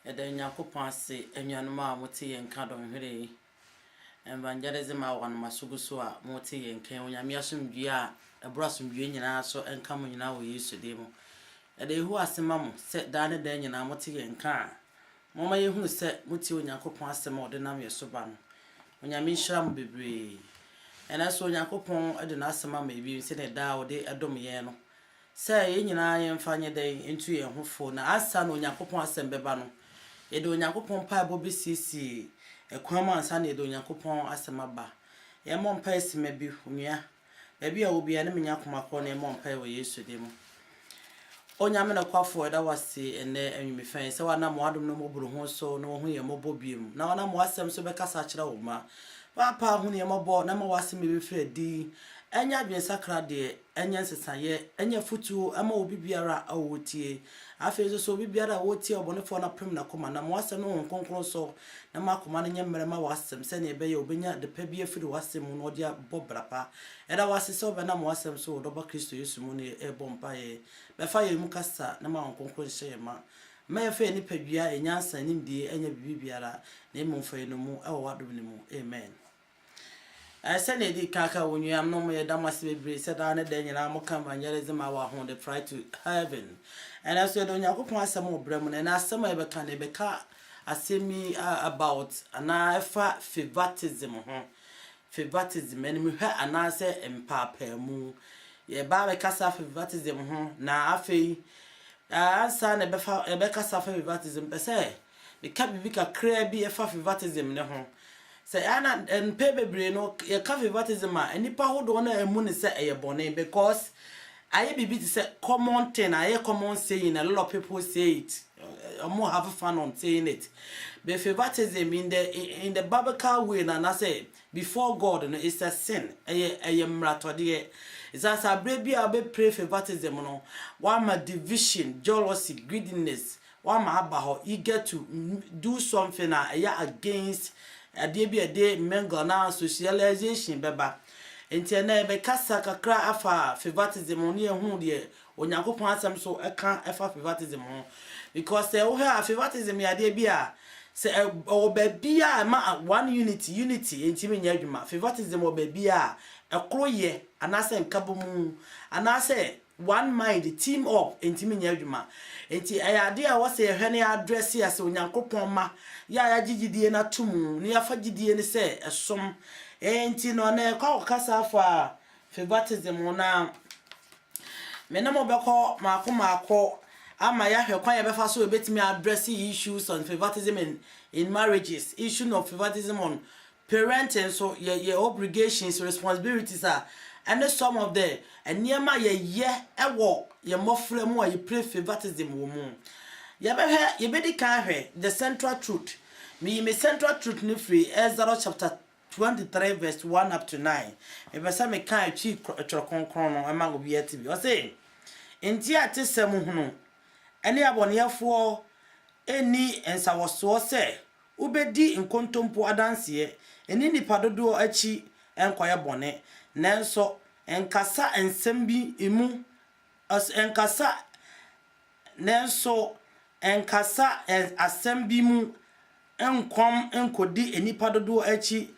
Eda Yakupon say, and your ma muti and cardon hiri. Evangelism awan masugusua, moti and ken, when Yamiasum Gia, a brossum union so and coming now we used to demo. A day who asked the mamma, set down a day and moti and car. Mamma, you who said muti when Yakupon some more than I'm your suban. When Yamisham be brave. And I saw Yakupon, I didn't ask mamma, maybe send a dow de adomiano. Say, in I am fine day into your home for now. I son when Yakupon send bebano. Edo Yakupon pa bobi sisi e kwama ansa na edo Yakupon asemaba ye mo mpa esi mabi hunua baby a obi a na menya komako na mo mpa we Yesu dem onyame na kwafo eda wase ene anwumi fan se wana mo adom no moburu ho so no ho ye mobo biem na wana mo asem so be kasa kira wo ma papa hu ne mobo na mo wase me be frɛ di enya adwen sakra de enya nsesaye enya futu ama obi biara awotie afezo so obi biara awotie obonefo na prem na koma na mo asem no nkonkron so na makoma na nyemere ma wasem se na ebe ye obenya de pa bi afiri wasem no dia bobrapa eda wase so be na mo asem so do ba Kristo Yesu mu ne ebo mpa ye be fa ye mu kasa na ma nkonkron hye ma ma fe ni padua enyansa nimdie enya bibiara na emu fa ye no mu ewo wadom ne mu amen. I said, Lady Kaka, when you am no more Damas be said, I need then I'm come and evangelism our home, the fly to heaven. And I said, on your open some more Bremen, and I some ever can be car. I see me about an I for baptism, baptism, and we heard an answer and papa moo. Ye Baba Casa for baptism, now I feel. I son a Becca suffer baptism, per se. The cabby crabby a for baptism, no. Say Anna and Pepe Breno, your coffee baptism, and nipa hold on a moon is set a bonnet because I be say common ten, I common saying a lot of people say it. More have fun on saying it. But baptism in the biblical way, and I say before God, and it's a sin. I am ratodier. It's as a baby, I be pray for baptism. No, one my division, jealousy, greediness, one my about eager to do something against. A day be a day mengo na socialization beba enti na be kasa kakra afa favoritism oni ehun de Onyankopon asem so eka afa favoritism ho because say wo ha favoritism ya de bi a say o ba bia ma one unity enti me nya adwuma favoritism o ba bia ekroye anase nkabomu anase one mind team up enti me nya adwuma enti ayade a wo say hwene address ya say Onyankopon ma ya gigidie na tumu ni afa gidie ni se esom enti no na kwa kasa fa favoritism na me na mo beko mako ama ya hwe kwa ya befa so betimi address issues on favoritism in marriages, issue of favoritism on parenting, so your obligations, responsibilities are and some of the and near my ye ewo ye mofre mo ye pray favoritism wo mu ye be kan the central truth me central truth ni free Exodus chapter 23 verse 1 up to 9 me be say me kan chi kronkron no ama go bi ati bi o say enti atesem hunu ene aboneyefo eni ensawoso se ubedi nkontompo adanse eni nipa dodo achi enkoye bone nanso enkasa ensem bi emu as enkasa nanso enkasa asem bi mu enkom enkodi enipa dodo achi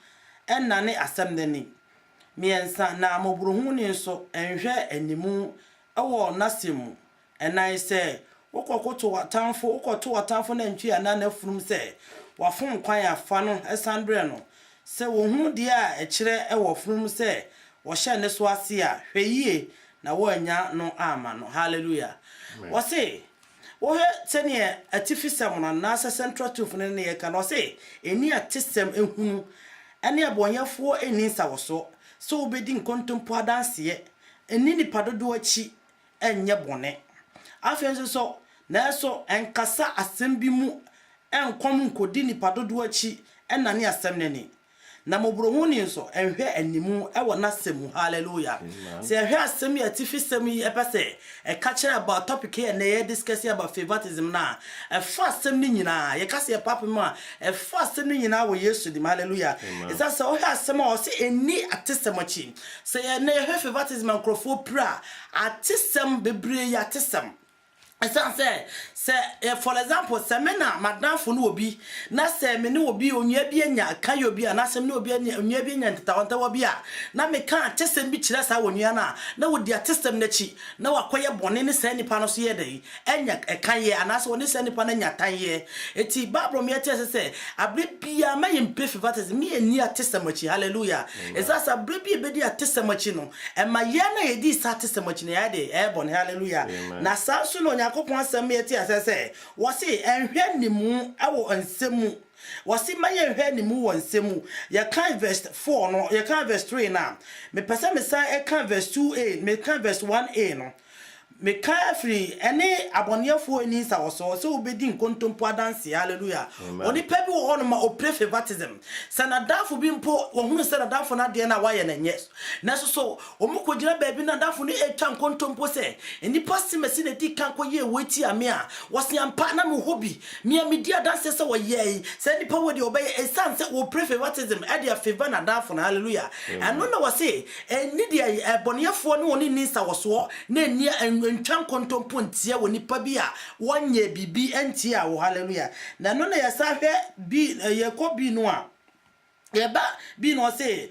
enane asem nani miensa na mobruhu ni nso enhwe animu ewo nasemu enai se wokokoto watamfo na ntwi anana furum se wafon kwan afa no esandre no se wo hu de a ekire ewo furum se wo hye ne so ase a hweyie na wo anya no ama no hallelujah wo se wo he tene atifisem no na central truth ne ne ye ka no se eni atisem ehunu ene abonyafo eni sawoso so obedi nkontompo adanse eni ni padodo achi enye bone afenso so na so enkasa asem bi mu enkom nkodi ni padodo achi enane asem neni na mobrohu ni nso enhwe animu ewo nasem hallelujah se ehwe asem ya tifisem yi epese e ka kire about topic here na ye discuss about favoritism na e fa asem ni nyina ye ka se papa mu a e fa asem ni nyina wo Yesu di hallelujah isa se ohwe asem a o se eni atesem achi se ye na ehwe favoritism ankrofo pra atesem bebre ya atesem say for example semena madam for no obi na se me ne obi onua bi anya kan obi na se me obi onua bi anya ntawanta wo bi a na me kan tesem bi kire sa wonua na wo dia tesem na chi na wakoye bone ne sa nipa no so ye dai anya kan ye ana se woni sa nipa na nya tan ye eti babro me tese se abre bia ma ye mpe favoritism me ani atesem achi hallelujah esasa abre bia be di atesem achi no e ma ye na ye di sa atesem achi na ya de e bone hallelujah na sa so no yakopon asem eti asese wo se enhwe nimu awo nsemu wasi maye hwe ni mu wonsemu ya kan verse 4 no ya kan verse 3 na me pesa me san e kan verse 2a me kan verse 1a no me kan free ene abonefo ani sa wo so obedi nkontompo adanse hallelujah oni pebi wo hono ma opre favoritism sanadafo bi mpo wo hunu sanadafo na de na waye na nyes na so omukogina baabi na dafo ni etwa nkontompo se eni pasimesi na di kan koye weti ame a wose ampa na me hobi me amedi adanse se wo ye se ni pa wo de obeye esanse wo opre favoritism e de favor na dafo na hallelujah eno na wose eni de abonefo ni woni ni sa wo so na eni ntwan kontompo ntia woni pa bi a wonye bibi entia wo hallelujah na no na yasahwe bi yakobi no a yeba bi no say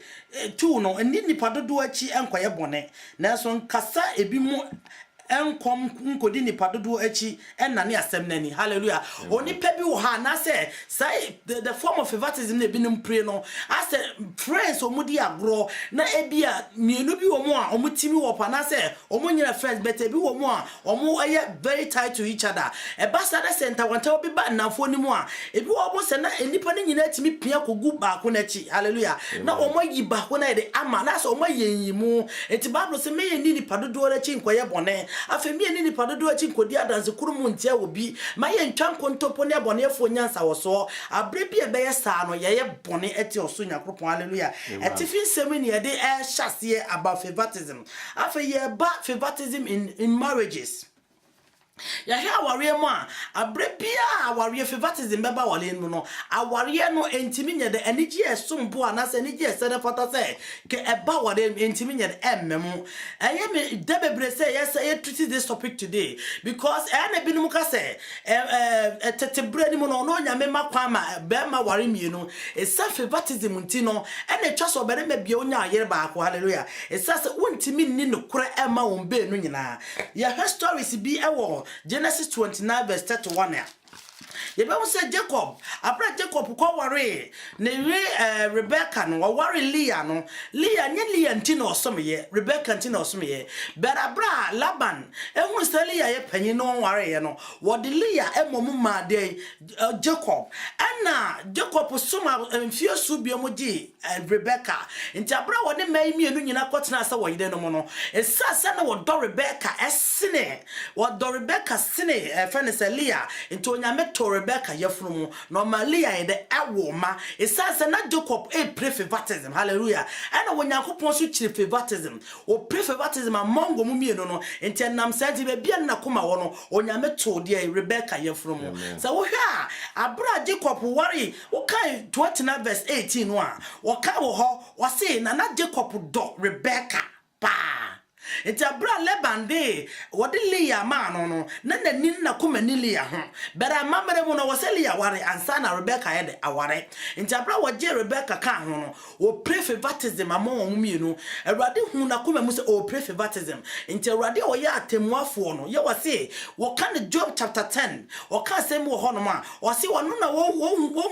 tu no eni nipa dodo achi enkoye bone na so nkasa ebi mu enkom nkodi nipa dodo achi enane asem nani hallelujah oni pa bi wo ha na say the form of favoritism na ebi nim pray no as friends omudi agro na ebia mienu bi wo mu a omutimi wo pa na say omunyira friends but ebi wo mu a omu aye very tight to each other e basa da center wanta obi ba namfo ni mu a ebi wo mo se na enipa ni nyina timi pia kogu ba ko na chi hallelujah na omo yi ba ko na de ama na so omo yenyimu eti bible se me ni nipa dodo na chi nkoye bone afemi ni nipa dodo achi nkodi adanse kurumu ntia obi ma ye ntwa nkontopo ne abonefo nyansa wo so abre bi ebe ye saa no ye bone eti oso nyakropon hallelujah eti fin semi ne de hyase about favoritism afa ye ba favoritism in marriages ya he aware mu a abre bia aware favoritism beba wale mu no aware no entimi nye de enigi esombo anase enigi esede fata se ke eba wale entimi nye de emmemu eye me de bebre se yes I treat this topic today because ene binum ka se tetebre ni mu no no nyame makwa ma be ma ware mienu esa favoritism ntino ene twa so bere me bia onya ayere ba akwa hallelujah esa se wontimi ni no kura ema won be no nyina ya stories bi ewo Genesis 29 verse 31 ya. Yebe mo say Jacob, abra Jacob ko ware ne Rebecca no ware Leah no. Leah nye Leah ntino osomye, Rebecca ntino osomye. But abra Laban, ehun say Leah ye panyin no ware ye no. Wo de Leah emomu ma de Jacob. Ana Jacob soma mfie su bi omoji Rebecca. Nti abra wo de mai mienu nyina kwotena sa wo yide no mo no. Esasa na wo do Rebecca esene. Wo do Rebecca sene fene say Leah nti onyame to Rebecca yefrumu normally I de awoma esasa na Jacob pray favoritism hallelujah ana wonyankopon so chire favoritism o pray favoritism among mu mienu no enti nam sadi be bia na koma wo no onyame to de Rebecca yefrumu so wo hwa abra Jacob worry wo kan 29 verse 18 no a wo kan wo ho wo say na Jacob do Rebecca pa enti abra Laban de wode Leah ma no na nani na kuma ni Leah ho bera mamere mu no wo se Leah ware ansa na Rebecca ye de aware enti abra wo je Rebecca kan ho no wo pray favoritism amon wo mienu awrade hu na kuma mu se o pray favoritism enti awrade wo ya atemuafo no ye wo se wo kan Job chapter 10 wo kan sem wo ho no ma wo se wo no na wo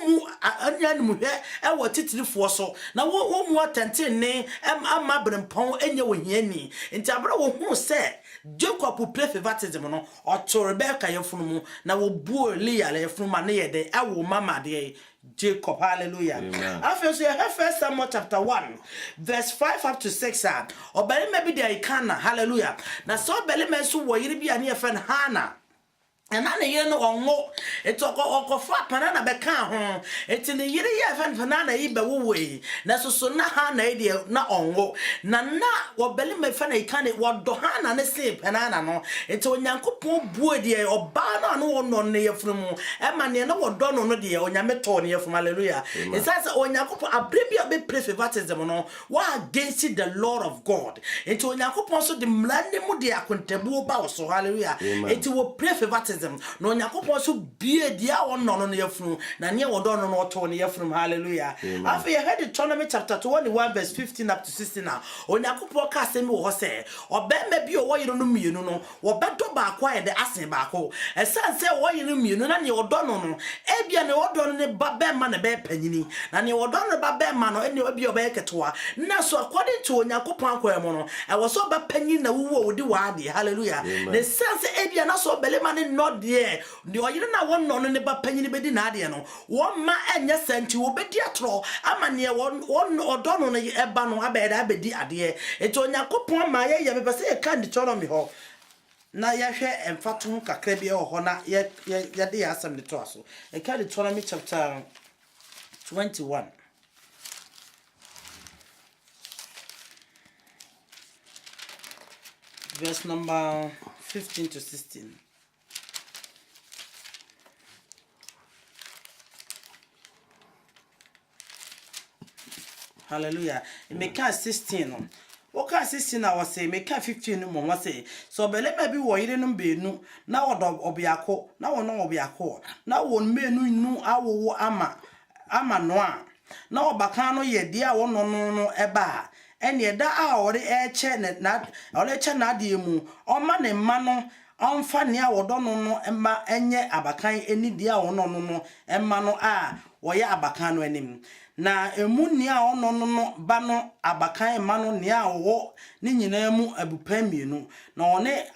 mu anya ni mu hwe e wo titirifo so na wo mu atenten ne amma brempon enye wo hiani nti abra wo hu se Jacob pray favoritism no o to Rebecca yefunu mu na wo buo Leah yefunu ma na ye de awo mama de Jacob hallelujah after so First Samuel chapter 1 verse 5 up to 6 obere me bi de ikana hallelujah na so obere me so wo yiri bi ane ye fen Hannah and na ye no onwo etokofo panana beka ho eti ne yire ye fan panana yi be wowe na soso na ha na ide na onwo na wobele me fa na ikane wodo ha na ne se panana no eti onyankopon buo de oba na no wono ne yefrumu e ma ne na wodo no no de onyame to ne yefrum hallelujah it says onyankopon abrebi be pray favoritism no wa against the Lord of God eti onyankopon so de mlande mu de akontabu ba wo so hallelujah eti wo pray favoritism no nyakopon so bie dia wonno no yefunu na ne wodo no no to ne yefunu hallelujah afa ye head Deuteronomy chapter 21 verse 15 up to 16 na onyakopon ka asemi wo se obemma bi o woyiro no mienu no wobedo ba akwa ye de asen ba akọ esanse woyiro mienu na ne wodo no ebia ne wodo no ne ba bemma ne be panyini na ne wodo no ba bemma no ene obi oba yeketoa na so according to onyakopon akwa mo no e wo so ba panyini na wuwo wodi waade hallelujah ne sense ebia na so belema ne no de oyire na won no ne ba panyini bedi na ade no wo ma enya santi wo bedi atro ama ne won odo no ne eba no abeda abedi ade eto onyakopon ma ye ye be se e kan Deuteronomy ho na ya hwe emfato kakra bi ho na ye de ya asem de to aso e kan Deuteronomy chapter 21 verse number 15 to 16. Hallelujah. Make 16. Oka 16 I was say make 15 no mo say so bele ba bi wo yire no beenu na wodo obiako na wono obiako na won menu nu awowo ama no a na obaka no ye dia wono no eba ene da a ore eche na ore eche na ade mu oma ne ma no onfa ne a wodo no emma enye abakan eni dia wono no emma no a wo ye abakan no anim na emu ni a ono no ba no abakan ma no ni a wo ni nyina mu abupa mienu na one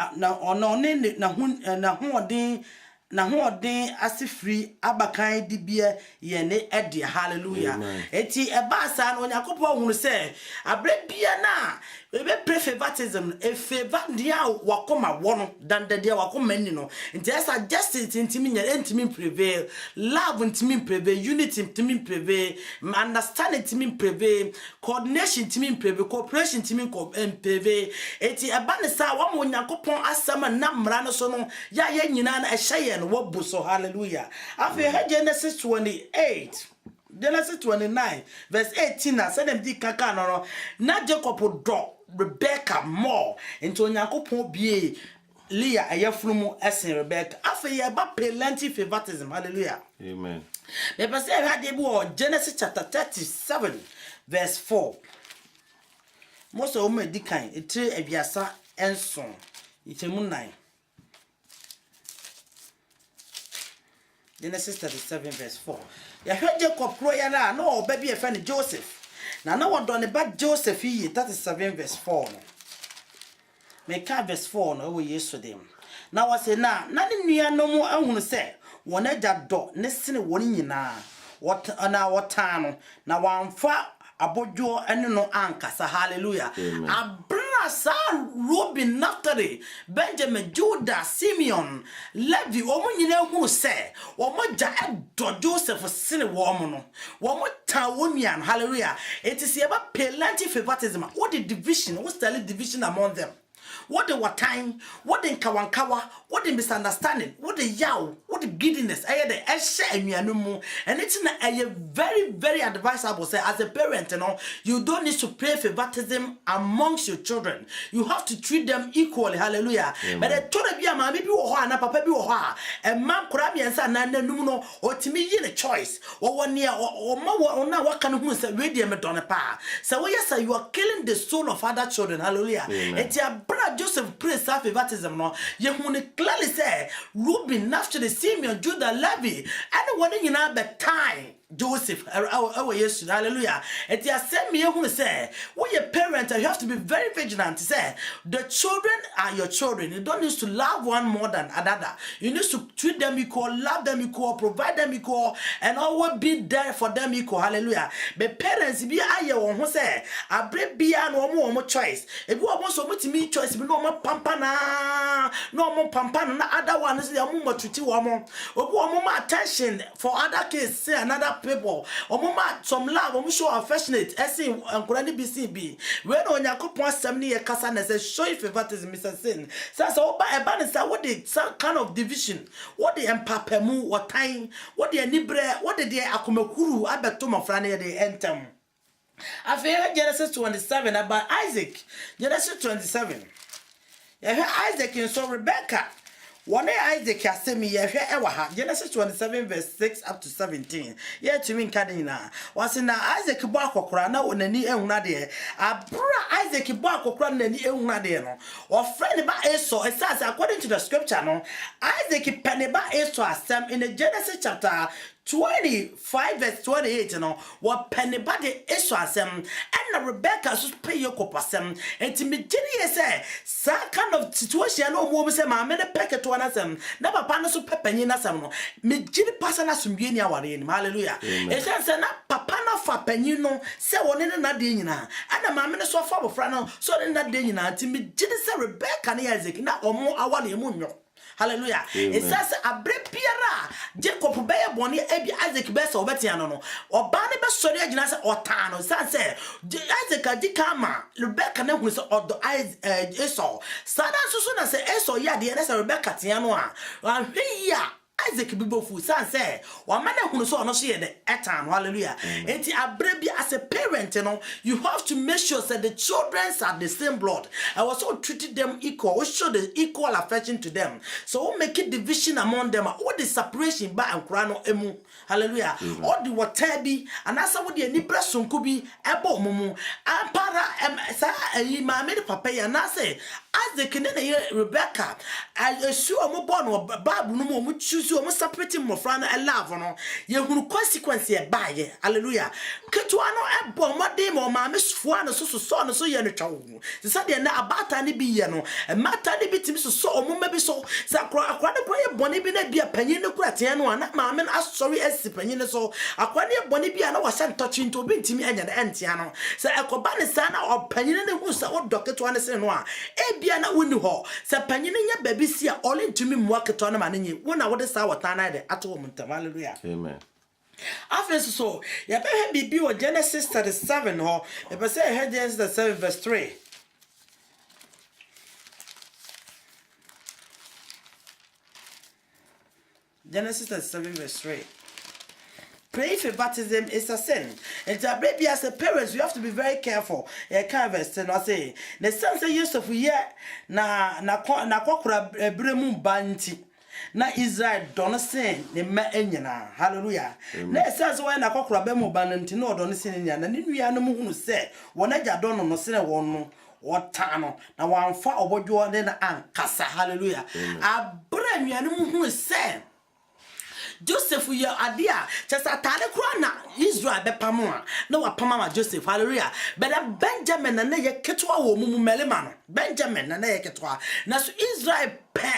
na ho odin asifri abakan dibia ye ne ede hallelujah eti eba sa na onyakopo hunu se abre bia na ebe pray favoritism e favor dia wakoma wono dan dia wakoma ni no nti esa justice ntimi nya ntimi prevail love ntimi prevail unity ntimi prevail understanding ntimi prevail coordination ntimi prevail cooperation ntimi prevail eti eba ne sa wa mo onyakopo asama na mra no so no ya ye nyina na ehye no wo so hallelujah afi Genesis 28 Genesis 29 verse 18 na say dem di kaka no na Jacob do Rebecca more into Onyankopon bie Leah ayafrumu esen Rebecca afi ye ba plenty favoritism hallelujah amen me pese e hade bi Genesis chapter 37 verse 4 most of me di kan etire abiasa enson itemu 9 Genesis 37 verse 4 ya hwe Jacob pro ya na oba bi e fa ne Joseph na wodon ne ba Joseph yi 37 verse 4 no make verse 4 no we yeso dem na wase na ne nua no mu ahunu se won agya do ne sene won nyina na wotano na wamfa abodwo ene no ankasa hallelujah Abrasa Reuben Naphtali Benjamin Judah Simeon Levi omo nyina hunu se omo gya edo Joseph sene wo mo no wo mo ta wonian hallelujah it is about plenty favoritism what the division what's the division among them what the time what the kawankawa what the misunderstanding what the yaw what the giddiness aye the ehye anuanu mu and it's very very advisable say as a parent you know you don't need to pray favoritism amongst your children you have to treat them equally hallelujah but the children bi ama bi wo ho ana papa bi wo ho a emma kura biensa na nanum no otimi yi the choice wo woni o ma na waka no hu say we dey me don pa say we yes you are killing the soul of other children hallelujah eti abra Joseph prays favoritism no ye hu ne clearly say Reuben Naphtali Simeon Judah Levi anyone nyina be time Joseph, yes, hallelujah. And you send me who say, when you're parent, you have to be very vigilant. Say, the children are your children. You don't need to love one more than another. You need to treat them equal, love them equal, provide them equal, and always be there for them equal. Hallelujah. But parents, be I who say, I break be no more choice. If you want so much me choice, no more pampana, no more pampana, other one is the more treaty woman, or more attention for other kids, say another people or mama some love or show affectionate essay and currently BCB when on your couple 70 year casa says show if favoritism Mr. Sin says oh by a banner what the some kind of division what the empapemu what time what the nibre what the akumekuru abetoma frane the entem I feel Genesis 27 about Isaac Genesis 27 yeah Isaac and so Rebecca one Isaac has sent me Genesis 27 verse 6 up to 17. Yeah, to mean Cadina. Was in Isaac Barco na on any unade. A bra Isaac Barco cran any unade. Or friend about Esau, it says according to the scripture, no Isaac Peneba Esau as in the Genesis chapter 25 verse 28, you know, what penny body is and Rebecca should pay your copasem, and to me, Jenny say, some kind of situation, no more say, my many packet to an never panas of pepper in some, me Jenny Passana some guinea in hallelujah. It says, Papana for penino, say one in another dinner, and a mamma so far of Frano, so in that dinner, to me, Jenny say Rebecca and Isaac, now or more hourly moon. Hallelujah. It says a break Pierre, Jacob Bear Bonnie, Abby Isaac Bess or Betiano, or Barney Bessoria Janasa or Tano, Sanse, Isaac Dicama, Rebecca Negus or the eyes Esau. Sada Susuna say Esau, ya, the Nessa Rebecca Tianoa. And here. Isaac Bibofu say, one man who saw no see the etan, hallelujah. And a baby as a parent, you know, you have to make sure that the children are the same blood. I was so treated them equal, we show the equal affection to them. So we make a division among them, what the separation by and crano emu, hallelujah. All the water be, and that's what the nibra sun could be, abo mumu, and para, sa, my made papa, and I say, Isaac and Rebecca, I assure a more born or Babu no more, which choose you almost separating more from a love on you who consequence here by ye, hallelujah. Ketuano a bomb, what day more, my miss Fuana, so son, so you're a child. The Sunday now about any be no, and Matani bit him so, maybe so, Sakra, a bonnie be a penny no gratiano, and mamma asked sorry as the penny so, a quania bonnie be an was sent touching to be to me and an antiano. So a cobana sana or penny in the woods, or doctor to understand one. Na wunu ho se panyine nya baby sia all ntumi mwake to na manenye wona wode sa watana de ato muntam hallelujah amen after so ya be bibi o Genesis 37 ho e be say Genesis 37 verse 3 Genesis 37 verse 3 Praying for baptism is a sin. And to baby as a parent, you have to be very careful. A canvas and I say the son say use of ye na kwakura bremu banti. Na Israel don't say the me enyana. Hallelujah. Na says when na kwakura bremu banti no don't say enyana. Na nua no mu say wona ja don no say won no watano na wanfa obodwo de na ankasa. Hallelujah. Abra nua no mu say Joseph ye adia just atade kura na Israel be pamoa na wapama ma Joseph hallelujah but Benjamin na ye ketwa wo mumu melema no Benjamin na ye ketwa na so Israel pe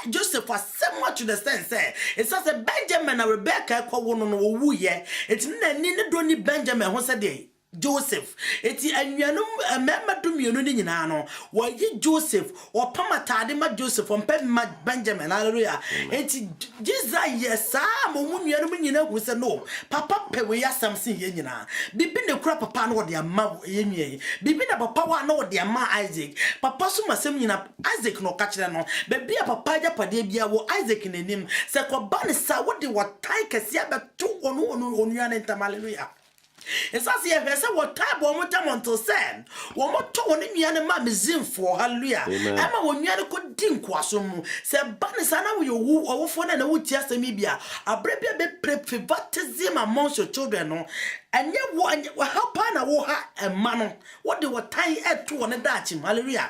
Joseph was somewhat to the sense say it says Benjamin and Rebecca kwa wo no wo ye it na ni ne do ni Benjamin ho said dey Joseph eti anuanum memma dumienu ni nyina no wo yi Joseph o pamatade ma Joseph on pem ma Benjamin hallelujah eti Jesus yesa mo munuanum nyina hu se no papa pe we yasam sin ye nyina bibi ne kura papa no de ama ye nwie bibi na papa wa no de ama Isaac papa so masem nyina Isaac no ka kire no bebi a papa ja pade bia wo Isaac nenim se ko ba ne sa wo de watai kase abeto onu onuane ntam hallelujah Esase ye hwese wo tabo mo tamonto sen. Wo mo to woni nuane ma mezimfo hallelujah. Ema wo nuane ko di nkwaso mu. Se ba ne sana wo wu owofo na wuti asemi bia. Abrebia be baptism amongst your children no. Enye wo help na wo ha ema no. Wo de wo tan eto wo ne dachi hallelujah.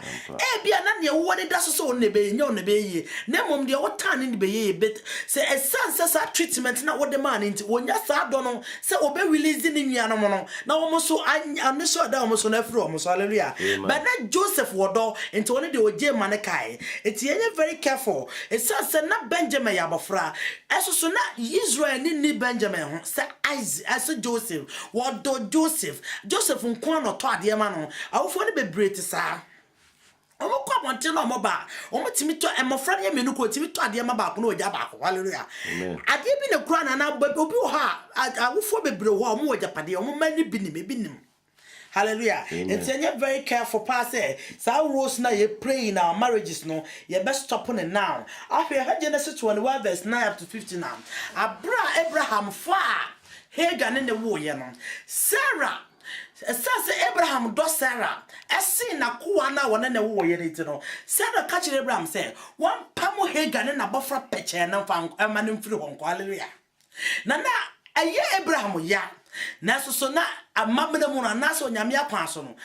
Bia na ne wo ne da so ne be nye ne be yi. Na mom de wo tan ne be yi bet se essence sa treatment na wo de man nti wo nya sa do no se obe release ne nuanom no na wo so an so da wo so na free wo so hallelujah. But na Joseph wodo nti wo ne de oje man kai enti yenye very careful essence na Benjamin ya bofra eso so na Israel ni Benjamin ho se Isaac as Joseph wodo Joseph nko no to ade ma no awofo ne bebree ti sa omo kwa monte no mo ba omo timi to emofra ne menu ko timi to ade ma ba ko no oja ba ko hallelujah ade bi ne kura na obi ha awofo bebree ho omo oja pade omo mani binim hallelujah. It's very careful pass it. So rose na ye pray in our marriages no ye best stop on it now. After Genesis 21 verse 9 up to 15 now. Abraham far Hagar in the war you know. Sarah says Abraham do Sarah. Esi na kuwa na wana ne wo ye ne no. Sarah catch Abraham say one pamo Hagar na bofra peche na fa emanim firi hon hallelujah. Na aye Abraham ya na so na amamna mu na so nyame akwan so no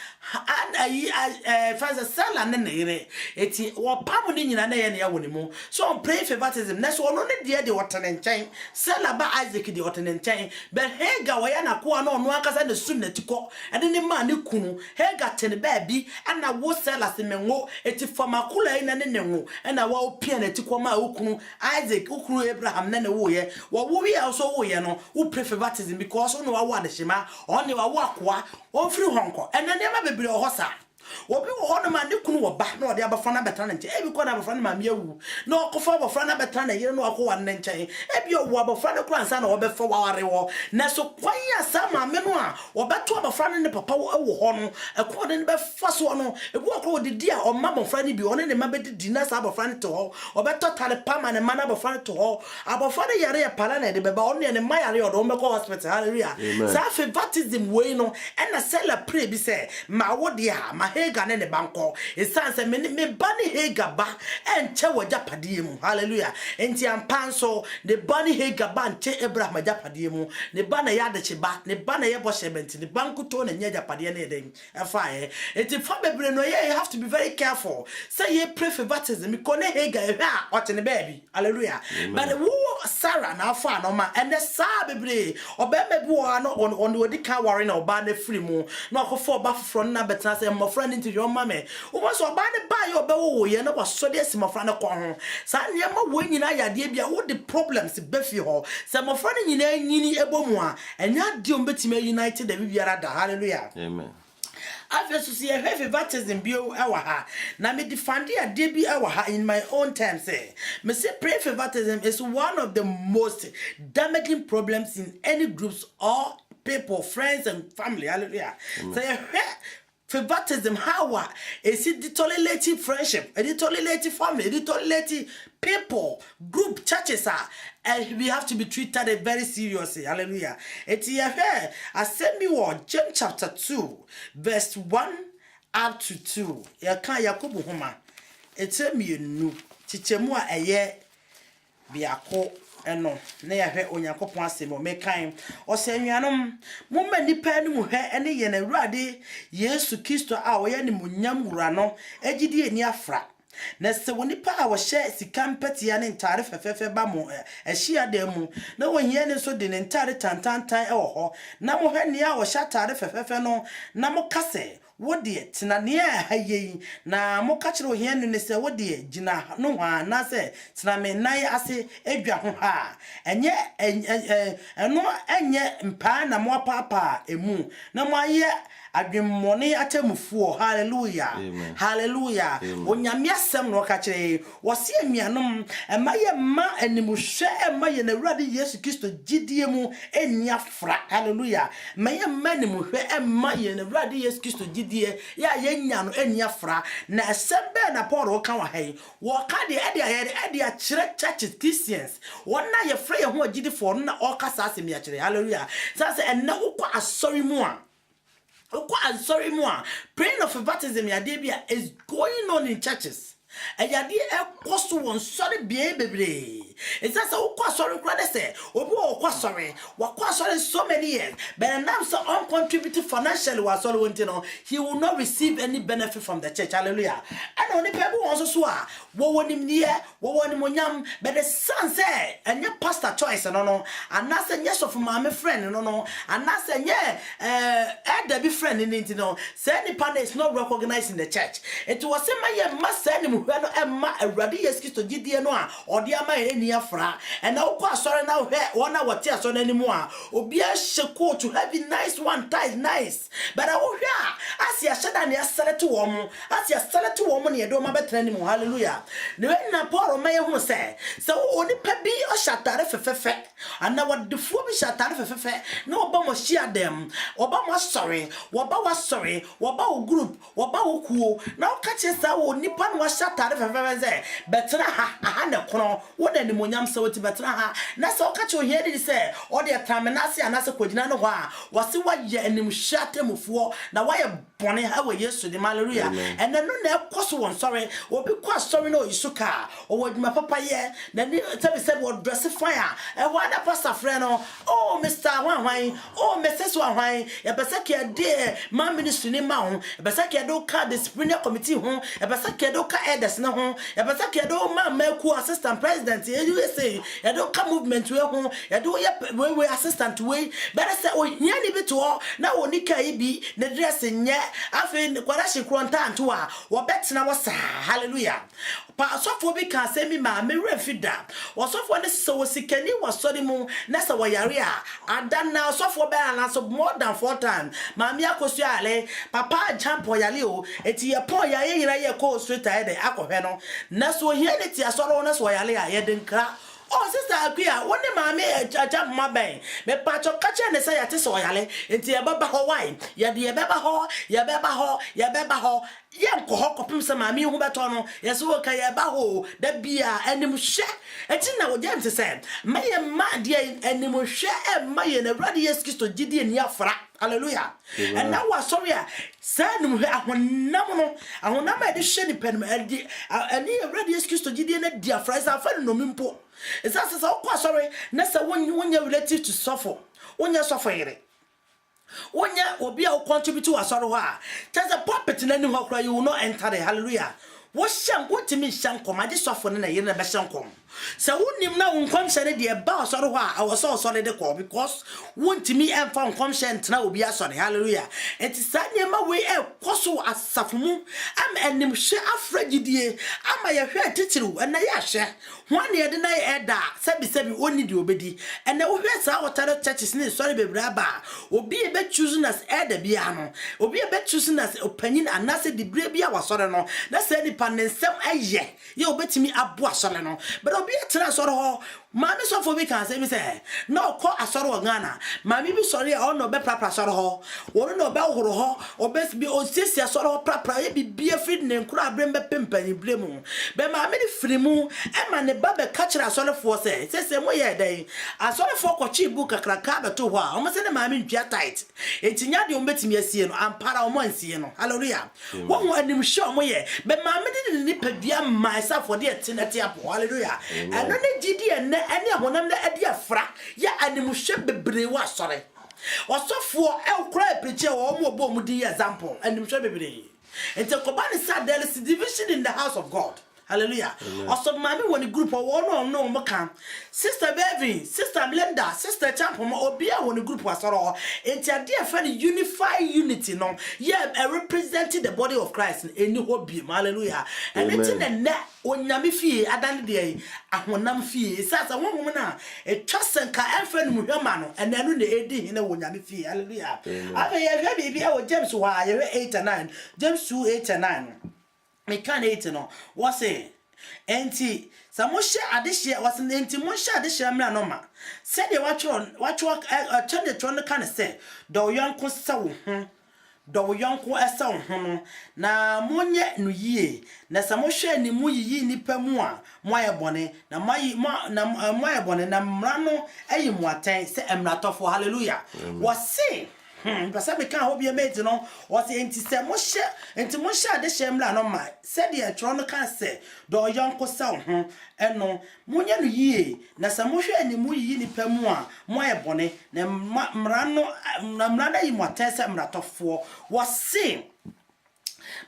fanza sala ne nere eti wo pam ne nyina na ye ne ya woni mu so on pray for baptism na so no ne de wotene nchen sala ba Isaac de wotene nchen but Hagar wo ya na ko na ono akasa ne sum na tiko ade ne ma ne kunu Hagar tene ba bi ana wo sala se menwo eti fama kula ina ne nenwo ana wa opia na tiko ma okunu Isaac okunu Abraham na ne wo ye wo wi also wo ye no wo pray for baptism because no wa de shema on wakwa on free honko and then never be hosa obi wo hono ma ne kunu wo ba na ode abafa na betra na nche ebi ko na abafa na ma mewu na okofa abafa na betra na yire na akwa na nche ebi owo abafa na kura nsa na wo be fa waware wo na so kwan ya sa ma me no a wo beto abafa na ne papa wo ho no ekwo de ne be fa so no ebi okro de di a o ma abafa ne bi one ne ma be di na sa abafa ne to ho o beto tare pa ma ne ma na abafa ne to ho abafa ne yare ya pala na de be ba one ne ma yare o do me ko hospital hallelujah sa fe baptism we no and na sell pray bi say ma wo de ha ma Hagar ne banko esanse me bani Hagar ba enche wajapade mu hallelujah enti ampanso ne bani Hagar ba enche Abraham wajapade mu ne bana ya de ba ne bana ye bo shebenti ne banko to na nyajapade ne dem efa enti fa bebre no ye you have to be very careful say ye pray for baptism ko ne Hagar e ha ote ne baby hallelujah but wo Sarah na afa no ma ene sa bebre obema bi wo no on odi ka ware na oba na free mu na akofo oba foforo na betna say mo friend into your mama o was oba ne ba ye obewo ye na waso de simofra ne ko ho sa niam wo nyina yade bia wo the problems befi ho se mofra ne nyina nyini ebomu a enya de o betima united da bibiara da hallelujah amen After see a heavy baptism bio ha na me defend a debi ha in my own time say me say pray for baptism is one of the most damaging problems in any groups or people friends and family hallelujah say for baptism how is it deteriorating friendship deteriorating family deteriorating people group churches are and we have to be treated very seriously hallelujah it's here I send me what James chapter 2 verse 1 up to 2 ya kan Yakobo homa it's me nu chichemu a eye biako eno na ya hwe Onyankopon asem o mekan o se nnuanom mo ma nipa ni mu hwe ene ye na Awurade Yesu Kristo a wo ye ni munyam wura no agidi eni afra na se woni pa a wo hye sikampatia ne ntare fefefe ba mo ehia da mu na wo hie ne so de ne ntare tantantan e wo ho na mo hwe ne a wo hye tare fefefe no na mo kase wodi tina ne hayi na mo ka kire ohia ne se wodi gina no hwa na se tina me nan ase edwa ho ha enye eno enye mpa na mo papa emu na mo aye adwemmone atemufuo hallelujah Amen. hallelujah onyame asem no ka kire wo se anuanom emaye ma animhwe emaye na Awurade Yesu Kristo gidie mu eniafra hallelujah maye ma animhwe emaye na Awurade Yesu Kristo gidie ya yenya no eniafra na asem na Paul ka wa hai wo ka de ade a kire churches Christians wona ye frɛ ye ho agidifo no na okasa asem ya kire hallelujah sase enne ukwa asori mu a praying of baptism yadebia is going on in churches. Ayade ekoso won sorry bie bebre. It's just ukwa sorry kra de say obi okwa sorry wakwa sorry so many years but now so uncontributed financially was all went no he will not receive any benefit from the church hallelujah. And only people also so a wo wonim nie wo wonim onyam but the son say enye pastor choice no and na say yes of my friend no and na say elder be friend in no say any partner is not recognized in the church. It was say my master no emma Awurade Yesu Kristo gidie no a ode ama eni afra and now kwa sorry now wona wote aso nanimu a obi a sheko to have nice one ties nice but I wo hwa asia sheda ne select wo mo asia select wo mo ne do ma betra ni mu hallelujah ne na Paul ma ye hu se oni pa bi o shatare fefefe and now what the fu bi shatare fefefe no oba mo share them oba mo sorry woba wa sorry woba wo group woba wo kuo na o ka che sa wo nipa no wa shatare fefefe ze betra ha na kono wo da ni monyam se woti betra ha na se o ka che o here di se o de taminase anase kodina no ho a wo se wa ye anim hyatemufuo na wa ye bone ha we Yesu de hallelujah and then no na ekoso won sorry obi kwa sorry no isuka o waduma papa ye na ni tell me say wo dress fire e wa da pastor friend no oh Mr. Wanwan oh Mrs. Wanwan e be say ke de man ministry ni ma ho e be say ke do ka disciplinary committee ho e be say ke do ka elders na ho e be say ke do man maku assistant president you say e do ka movement we ho e do ye we assistant we be say o hia ni bi to na woni kai bi na dress nye afi kwara shi kronta nto a wo betena wo sa hallelujah pa sofo bi kan se mi ma me refida wo sofo ne se wo sikani wo sori mu na se wo yare a adan na sofo be ana so more than 4 times ma mi akosu ale papa jump yale o eti ye pon ya ye yira ye ko straight ahead akohwe no na so hia ne ti asoro na so yale a ye denkra oh sister Akua woni maame aja maben me pacho kache ne say yate so yale enti ye baba ho wine ye de ye baba ho ye nko ho kopim se maame hu beto no ye so ka ye ba ho da bia anim hwe enti na wo James say maye ma de anim hwe e maye na Awurade Yesu Kristo gidie ni afra hallelujah and now was sorry sanum ahonam no ahonam e de hwe ni pen e ani Awurade Yesu Kristo gidie na dia afra sa fa no mimpo it's as so sorry na say when you relative to suffer when you suffer here when you obi a contribute to asoro ho a just a puppet na ni ho kra you will not enter the hallelujah what sham what to me sham come I just suffer na ye na be sham come so wonim na wonkom share de ba asoro ho a I so sorry de call because wontimi emfa wonkom share ntna obi asoro hallelujah it is sanyema we e koso asafumu am enim hwe afragidie ama ye hwe titiru na ye hwe hwan ye de na ye da sebi oni de obedi ene wo hwe sa wotare churches ni sorry bebra ba obi e be choose nas elder bia no obi e be choose nas opanyin anase de bre bia wasore no na se ni panensem aye ye obetimi abo asore no but obi etra asore ho mami so for we can say me say no call asore o Ghana mami bi sorry o no be prapra asore ho wo no be horo ho obes bi o sisi asore ho prapra ye bi bia feed ne nkura abrem be pempani blemu be mami ni frimu e ma ne ba be catch asore for say mo ye den asore for kochi bu kakraka be to ho a o se ne mami dua tight etinya de o betimi asie no ampara o mo ansie no hallelujah wo ho anim hwe mo ye be mami de ni padua myself for the tenati apo hallelujah and no ne gidi ene ahonam na ade afra ya anim hwe bebre wa asore osofo kra preach o mo obo mu di example anim hwe bebre ente kobani sa there is division in the house of God hallelujah also mami woni group o no mo kan sister Beverly, sister Blenda, sister Champoma obia woni group asoro enti ade e fa unify unity no representing the body of Christ eni hobi hallelujah and enti na onyame fie adane de ahonam fie sasa wonwom na etwasenka enfa no hwema no ene no na edi hene wonyame fie hallelujah aka ye hwe bibia wo James wa ye 8 and 9 James 2 8 and 9 me kan 8 no what say enti samoshe adehye was enti monshe adehye mra no ma said de watcho chende tron kan say do yonko sawo ho do yonko esa ho no na monye no yie na samohwe ni mu yiyi nipa mu a moye bone na moye bone na mra no ayi mu aten se emratofo hallelujah wase Pasa me kan hobi mate no o se enti monshe ade shemla no ma said the tron kan say do yonko sa ho eno munye no yie na samohwe ani mu yi nipa mu a moye bone na mra na yi mu aten se emratofo wase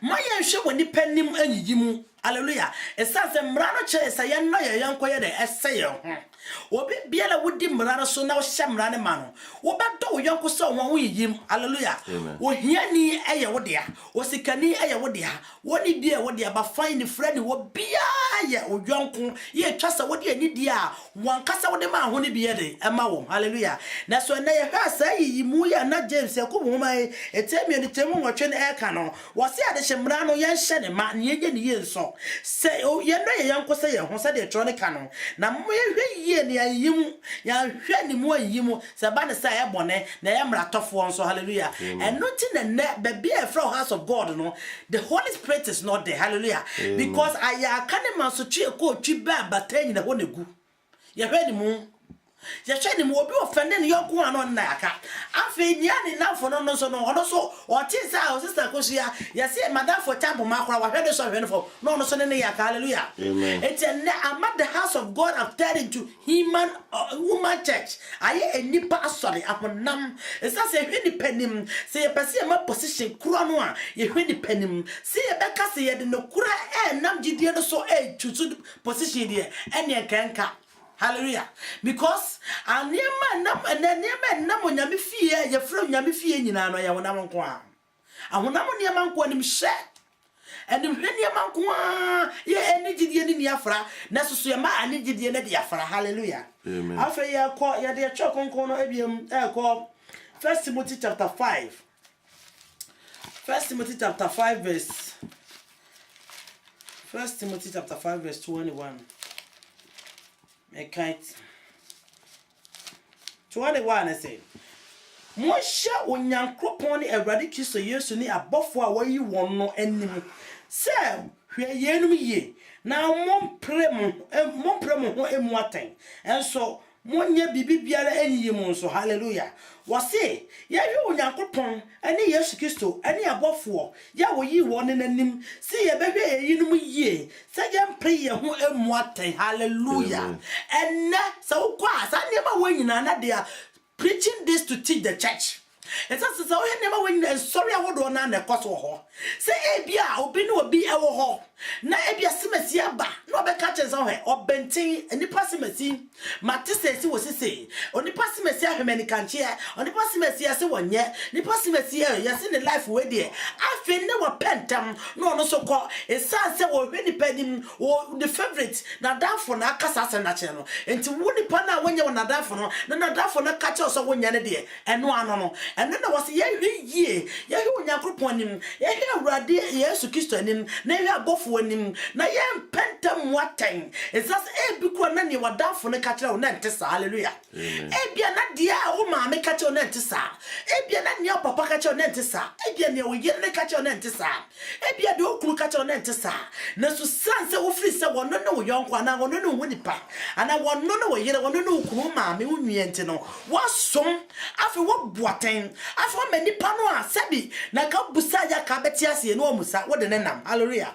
Maya nhwe woni panim anyiyi mu hallelujah esanse mra no che esa ye no ye yanko ye de ese ye ho obi biela wodi mra no so na wo hye mra ne ma no wo bedo wo yanko so ho yiyim hallelujah wo hiani eye wo de a wo sikani eye wo de a woni die wo de ba find friend wo bia ye wo yanko ye twasa wo de ani die a wankasa wo de ma ho ne bia de ema wo hallelujah na so na ye hwa sa yiyimu ya na James yakubu mai etemi ni temu nwotwe ne eka no wo se ade hye no ye hye ne ma ne ye ne ye nso se ye no ye yanko se ye ho se de electronica no na mo ye hwe ye ne ayim ya hwe ne mo ayim se ba ne sa ye bone na ye mratofo nso hallelujah eno ti ne be be from house of God no the Holy Spirit is not there hallelujah because aya kane man so tue ko twi ba batanyi na ho negu ye hwe ne mo ya hwe ni mo obi ofende ne yonko ano na aka afi nya ni na fo no so no ono so o ti sa o sister kosia ya se madam for chambo makora wa hwe so hwe for no so ne ya hallelujah it's am at the house of God have turned into human woman church aye enipa asori aponam esa se hwe ni panim se ye pese ma position kura no a ye hwe ni panim se ye beka se ye de no kura nam gidie no so choose position de ene kenka hallelujah because aniema nam onyame fie ye fro onyame fie nyina no ye wonam nko a ahonam niema nko anim hye enim hwe niema nko a ye enigidie ni afra na soso ye ma anigidie na de afra hallelujah afa ye ko ye de chokonkon no ebiem ko 1 Timothy chapter 5 1 Timothy chapter 5 verse 1 Timothy chapter 5 verse 21 Ekait 21 I say Mosha onyankopon ne Awurade Kristo Yesu ni abofo a wayi won no anim se hwe yenum ye na momprem ho emu aten enso monye bibibiara enyi mu nso hallelujah wase ya hwe onyankopon ani Yesu Kristo ani abofo ya woyi won nanim se ye behwe yinum ye se ye mpre ye ho emu aten hallelujah enna so kwa sa nema wanyina na dia preaching this to teach the church. It's as so never when sorry I would on the cost of her. Say Abia, obi no be a ho. Na Abia Simesia ba, no be catches on her, or benting, and the passimesi. Matisse was say, on the passimesia, many can't cheer, on the passimesia, so one yet, the passimesia, yes, in the life way there. I feel no pentam, no so called, a sunset or many penny, or the favorite, not down for Nakasa natural, and to woody panna when you're not down for no, not down for no catch us when you're there, and no. And then there was a ye, Yahu Yakroponim, Yah Radi, yes, Kistonim, never go for him, Nayam pentam what time. It's just a big one, and you were down for the catcher on Nantessa, hallelujah. Ebia not dear, oh, mamma, catch on Nantessa. Ebia not your papa catch on Nantessa. Ebia, you will get the catch on Nantessa. Ebia do cool catch on Nantessa. Nasu Sansa will freeze someone, no young one, I want to know Winnipa. And I want no way, I want to know Kuma, me, Unientino. What song after what boating? After many panoa, Sabi, Naka Busaya Cabetiasi, and Omusa, what the name, hallelujah.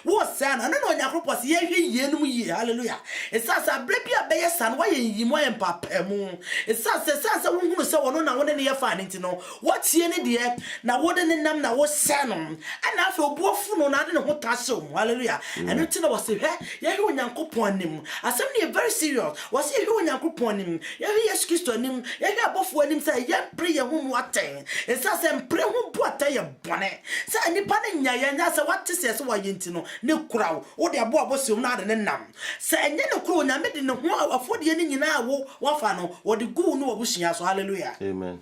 What son, and no Yakopos, ye, hallelujah. It's as a brepia bay son, why ye more and papa moon. It's as a sense of who so on one in your finding to know what's ye in dear, now what in the name now was son. And I feel both on I don't know what tasso, hallelujah. And it's no was it, yeah, you and coupon him. As something very serious, was you and coupon him, yeah, yes, Christo him, yeah, both when him say, yeah, pray a whom what thing. It's as a pray whom what a bonnet. Say, any panning, yeah, so what to say, so I didn't know, no crowd, or their boy was so not in them. Say, and then a crew, and I made in the one of 40 years in our wafano, or the goo no wishing us, hallelujah. Amen.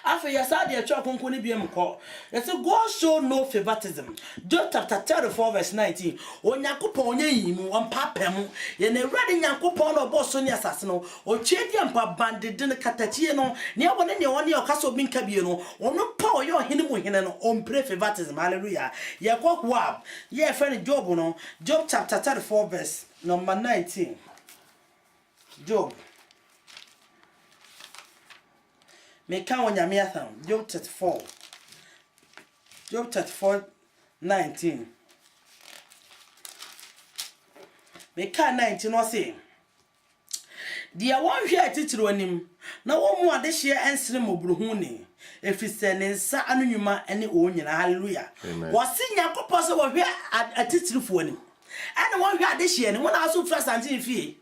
After your side, your chop on Kuni BM call. It's a God show no favoritism. Job chapter 34, verse 19. O Yakupon ye, one papem, yen a ready Yakupon or Boston assassino, or Chadian pa banded in the Catachino, near one in your castle being cabino, or no power your hinimu on pray favoritism. Hallelujah. Yakok wab, ye friend Job, no, Job chapter 34, verse number 19. Job. Me can when you Job 34. Job 34, 19. Me can 19 or say. Dear one here titro him. Now one more this year and slim obruhuni. If it's an sa anuma any own hallelujah. Was seeing your possible here at titro for him. And one here this year and one also first until fee.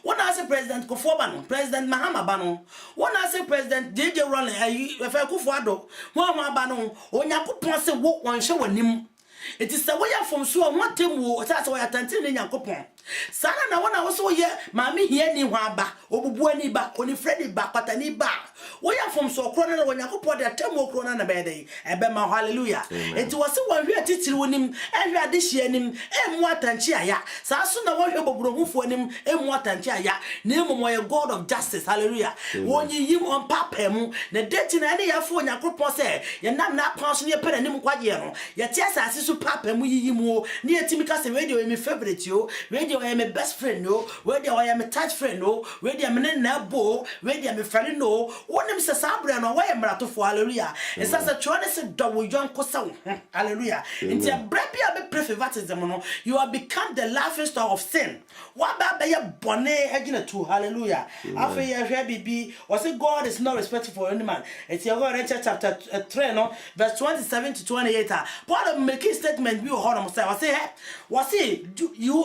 One as a President Kofobano, President Mahama Bano, one as a President JJ Ronald, if I Kufado, one Bano, or Yaku Ponce walk one show on him. It is the way from so one team war, that's why I attended in Yakupon. Sana na wana also ye, Mammy here ni waba, Obuani ba, only Freddy ba, Patani ba. We are from so crona when Yakupo their temo crona na bede, and Bema hallelujah. It was one here teaching with him, and we are this year him, and what and chia, Sasuna one here bobro for him, and what and chia, name of God of justice, hallelujah. When you on papemu, the debt in any afo Yakupo say, you're not passing your pen and him quadiano, yet yes, I see papemu yimu, near Timicas radio in my favorite you, radio I am a best friend, no, radio I am a touch friend, no, radio I'm in a bow, radio I'm a friend, no. One of Mr. Sabra and away Marato for hallelujah. It's as a choice of double young Cosa, hallelujah. Into a brepia be baptism, you have become the laughing stock of sin. What about your bonnet again to hallelujah? After your baby, was it God is not respectful for any man? It's your God, chapter 3, no, verse 27 to 28. Part of making statement, you hold on, I say, was it you,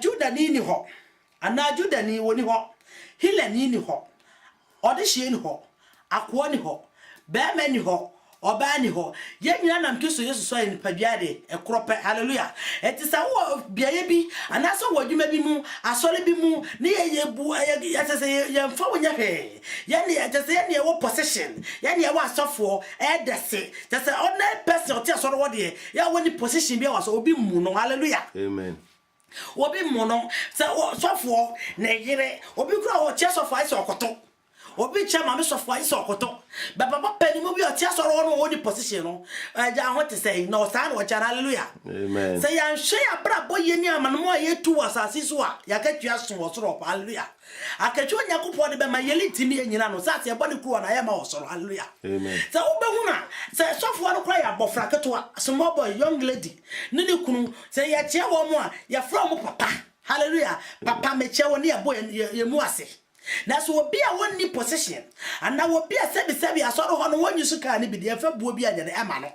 Judah Nini ho, and now Judah Ni woni ho, Hilla Nini ho. Audition ho, Aquani ho, bear many ho, or banny ho, yet Yanam Kisso is so in Pabiade, a cropper, hallelujah. It is a war of baby, and that's what you may be moo, a solid be moo, near ye boo, as I say, young for your pay. Yanni, just any old possession, Yanni, I was so for, and that's it. That's an ordinary person or just what ye, ya when the position be was obi moon, hallelujah. Amen. Obi mono, so for, negere, obi grow chest of ice or cotton. Obi chama me sofo ayi sokoto ba papa pani mo bi o tia soro no woni position no ja ho te say no sa na o cha hallelujah amen say ya hwe ya bra boye ni amano mo ye tu asase so a ya ka twa so wo soro hallelujah akatwa nyakopo de be ma yeli timi enyina no sa se e bone kruwa na ya ma wo soro hallelujah amen say obehu na say sofo no kra ya bofra keto small boy young lady ne ne kunu say ya chia wo mo a ya fra mo papa hallelujah papa me chia wo ne ya boy ye mu ase. Now so be a one position, and now will be a sebi a sort of one you should kind of be the ever be at the Amano.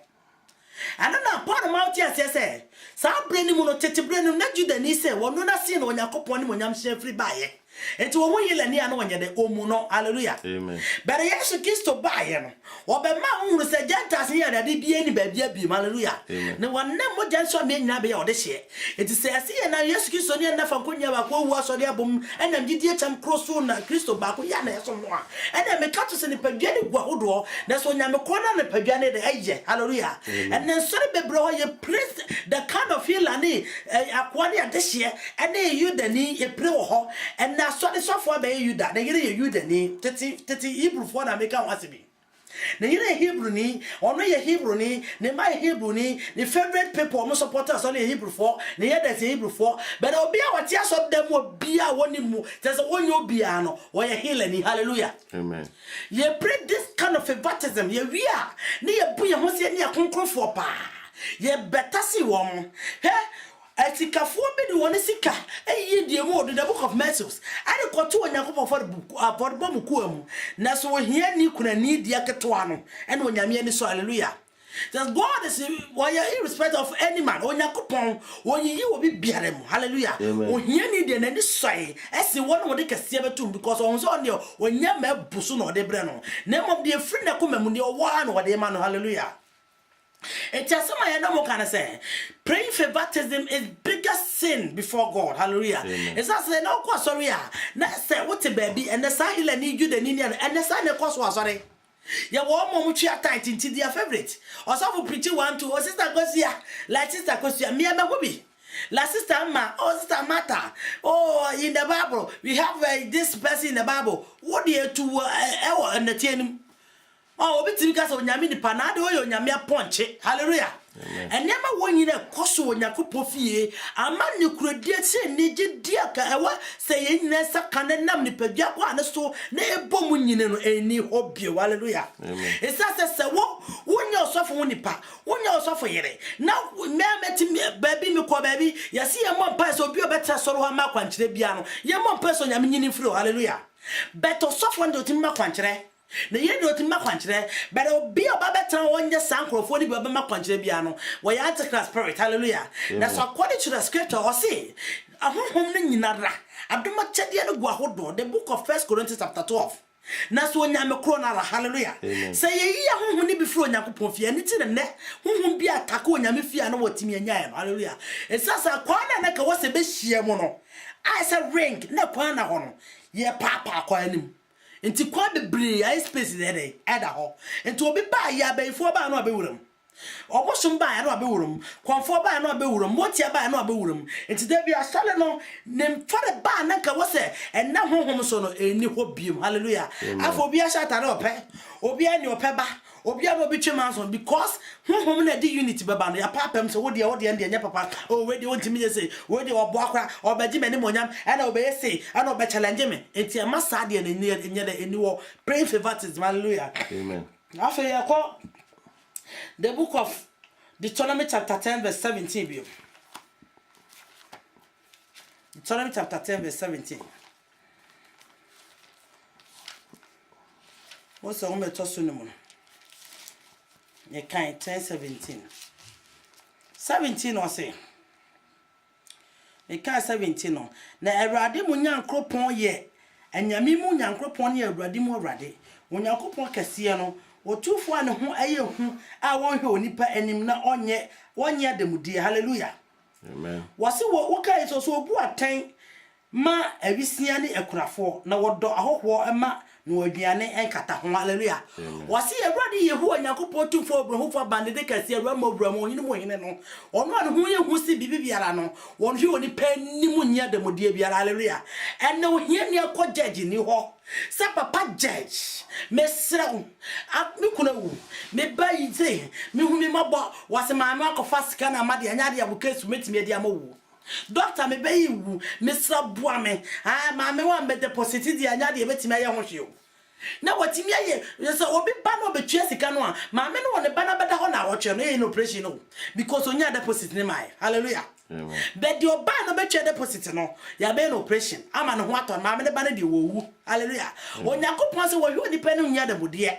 And then I part of my tears, say, some brainy mono tete brain, not you the niece, one not seen when you're coupon when I'm free by it. And to a one year and near no one yet, oh, mono, hallelujah. Amen. But I actually kissed to buy him. Or by my own, said Gentas here that he be any baby, hallelujah. No one never Janson may not be all this year. It is a see and I yes, kiss on your for Kunya, who was on the album, and then did some cross on Christo Baku Yana, someone. And then me catches in the Pagani Guahudo, that's when I'm a corner the Pagani the age, hallelujah. And then sorry, bro, you please the kind of hill and Aquadia this year, and then you the knee, a pro, and now so the software by you that they get you the knee, 30 Hebrew for the American was to be. The Hebrew ni, or no Hebrew ni, my Hebrew ni, the favorite people almost supporters only Hebrew for, the others Hebrew for, but I'll be our tears of them will be a one more. There's a one you piano or a healing, hallelujah. Amen. You pray this kind of a baptism, you we are near Buya Hosia near Concro for pa. ye better see one. He Etikafu be the one sika. Ye the book of Matthews. I got to Yakob for the book about Bomukum. Naso here ni kuna need diaketwano. And when Yamian so hallelujah. That God is why irrespective of any man, when you when you will be bearing, hallelujah. When you need an any say, as the one would take a saber too, because on Sunday, when you may busun or de breno, name of the friend that come and you one or the man, hallelujah. It's just some I know can say. Praying for baptism is biggest sin before God. Hallelujah. It's not say no cause sorry. Now say what a baby and the sign need you the Indian and the sign the cause was sorry. Ya wo mo mutwi tight into their favorite. Also preach one to sister Gosia, like sister Gosia, me and my La sister Ma, oh sister Martha. Oh, in the Bible we have this person in the Bible. What do you to entertain? Oh, bit because of Yami the Panado or Yamia Ponche. Hallelujah. And never one in a coso when Yakupofie, a man you could dear say, Nijid Diaka, saying Nessa Cananam ni Pediaqua, so ne bomun in any hope you. Hallelujah. It's as a walk when you're suffering nipa, when you're suffering. Now, me met me, baby, me call baby, you see a more person, be a better solo Maquanche piano. You're more person, I mean, flu. Hallelujah. Better software to Maquanche. Na ye no tin makwankyere but obi obabetan wonye sankrofo ni baba makwankyere bia no we antichrist spirit hallelujah that's according to the scripture or say ahonhom ne nyinara adoma kyede no gu ahodo the book of 1 Corinthians chapter 12 na so nyame kro na hallelujah say ye yi ahonhom ni bifro nyakopon fie ni ti ne honhom bi ataka onyame fie na wotimi anyae hallelujah esasa kwana na ka wose be hie mu no I say ring na kwana ho no ye papa kwanim Inti kwa bebre I space there ada ho enti obi ba ya bayfo ba na obewuram obosom ba ya na obewuram konfo ba ya na obewuram motia ba ya na obewuram enti da bi asale no nem fare ba na ka wose enna honhom so no eni ho biem hallelujah afọ obi a shata na ope obi ani ope ba obi a no bi twema because honhom na di unity baba no ya papam so wo de ndi anya papa o we de wontimi je say we de obo akra obaji mani monyam ana obe say ana obe challenge me enti ama sa de na nya da eni wo pray for baptism hallelujah amen after ya ko the book of Deuteronomy chapter 10 verse 17 bio Deuteronomy chapter 10 verse 17 what's the one to sunu you can 17 or say you can 17 no na Awurade mu nyankropon ye anyame mu nyankropon ye Awurade mu Awurade onyankopon kase no otufo ane ho aye hu a won hwe onipa anim na onye adamudie hallelujah amen wase wo kai so obu aten ma awisia ne ekurafo na wodo ahoho ema no aduane enkata ho hallelujah wase Awurade yehu onyankopon tufo obrahofo bande de kase Awurade mobramo ohine mo hine no ono ane ho yehu si bibiara no won hwe onipa anim nya adamudie biara hallelujah ene ohie ne akọ judge ni ho sa papa judge mesra me kuna wu me bayi ze me hu me mabo wase maame akofa sika na amade anyade abukesu metime dia mawu doctor me bayi wu mesra boa me maame wa me deposit dia anyade metime aye ho hwe na watimi aye so obi ba no betua sika no a maame no won ba na beda ho na wohwe no ye no operation no because onya deposit ne mai hallelujah amen but the oba no betua deposit no ya be no operation ama no ho aton maame ne ba na de wowu hallelujah onyakopon se wo hwe onipa no nya dabodie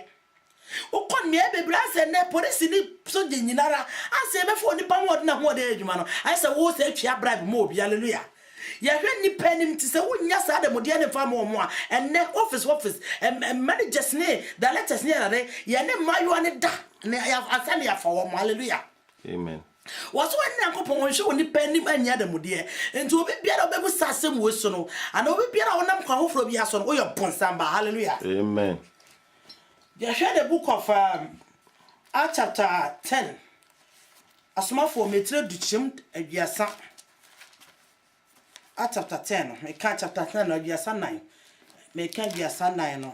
ukon me bebra se ne police ni so de nyinara ase be fo onipa ho na ho de adwuma no I say wo se atwa bribe mo obi hallelujah ya hwe nipa nim ti se wonya sa dabodie ne fa mo mo a enne office managers ne directors ne na ya ne mayo ne da ne ya asale ya fa wo mo hallelujah amen waso enne akopon hwe onipa nim anya dabodie enti obi biara obebu sasem wo so no ana obi biara wonam kwa hofro bi aso no wo yo bonsamba hallelujah amen. You share the book of Acts chapter 10. Asoma for metre duchim abiasa. Acts chapter 10. Me can chapter 10 abiasa 9. Me can abiasa 9 no.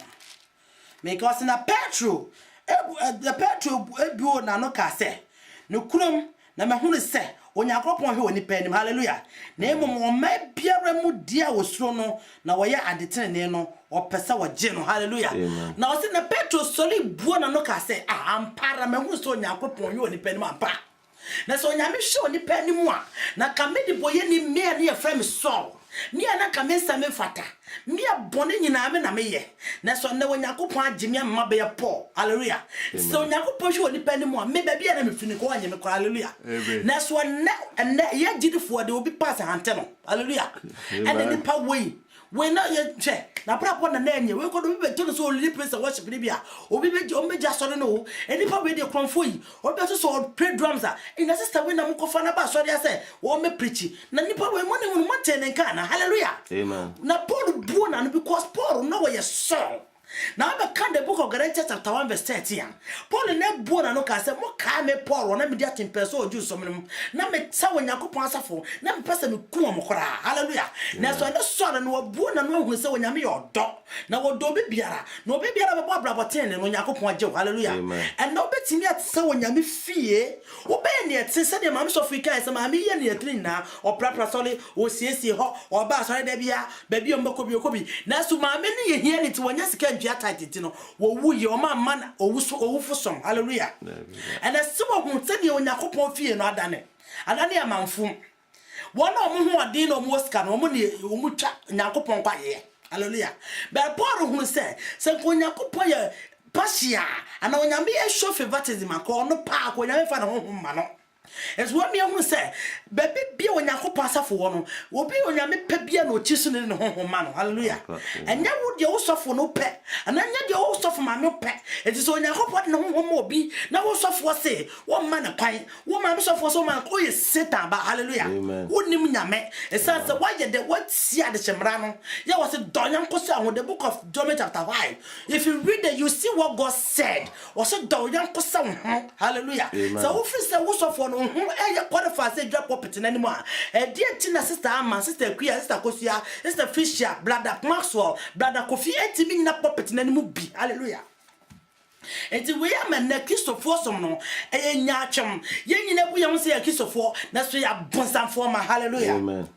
Because na Petro, the Petro ebuo na no ka se. No kurom na me hunu se Onyankopon hwe oni panim hallelujah. Na emom o ma biara mu dia wosuro no na wo ye adetene no opesa wo je no hallelujah. Na o se na Petro sori buo na no ka se ampara me hunu so Onyankopon hwe oni panim ampa. na so nyame hwe oni pa nimu a na kamedi boye ni me na ye frame Saul me na kamensa me fata me abone nyina me na me ye na so na wonyakopon agime amma be Paul hallelujah so nyakopon hwe oni pa nimu a me ba bia na me fini ko anye me ko hallelujah na so na ye gidifo de obi pass hante no hallelujah and the pa we na ye che na prapo na enye we ko do be to so only praise and worship ni bia obi be o meja so no eni pa we dey kronfo yi obi so play drums a in the sister we na mo kofa na ba so dey say wo me preach na nipa we mo ne mo tene nka na hallelujah amen na Paul buo na because Paul no we so now I can the book of Galatians chapter 1 verse 13. Paul ne buo na no ka say mo ka me Paul na me dia tempeso oju so me na me tsa wonyakopon asafo na me pese me ku mo kora hallelujah na so na so na no buo na no hu se wonyame yodo na wodo be biara na obi biara be bobra boten no nyakopon agye hallelujah and no betimi atse wonyame fie wo be ne etse se de mam so Africa se ma me ye ne etri na oprapra sole o siesie ho oba sole da bia ba bi o mkobi na so ma me ne ye hia ne ti wonya sika tight no wo wuye o man owufo som hallelujah and as some of say the Yakopon fie no adane amanfum wona omo ho ade no mo ska no omo ne omo twa Yakopon kwaye hallelujah but Paul hu say ko Yakopon ye pasia ana onyame e show favoritism akọ no pa akọ onyame fa na ho ma no es what me hu say baby bia Yakopon asafo wo no obi onyame pa bia na ochi so ne ho ma no hallelujah enya wo de wo sofo no pe ana nya de wo sofo ma me pe eti so Yakopon na ho ma obi na wo sofo se wo ma na kwan wo ma me sofo so ma ko ye Satan ba hallelujah wo nim nyame esan se wa ye de what sia de chemra no ya was donyan ko se ho the book of John chapter 5 if you read it you see what God said was donyan ko se ho hallelujah so wo fi se wo sofo no e qualify say drop property na anymore e die ti na sister Ama sister Kuya sister Kosia sister Fisher brother Maxwell brother Kofi etimi na property na anymore bi hallelujah enti we am na Christopher som no e nya atwem ye nyina bu yam say Christopher na so ya bonsan for ma hallelujah amen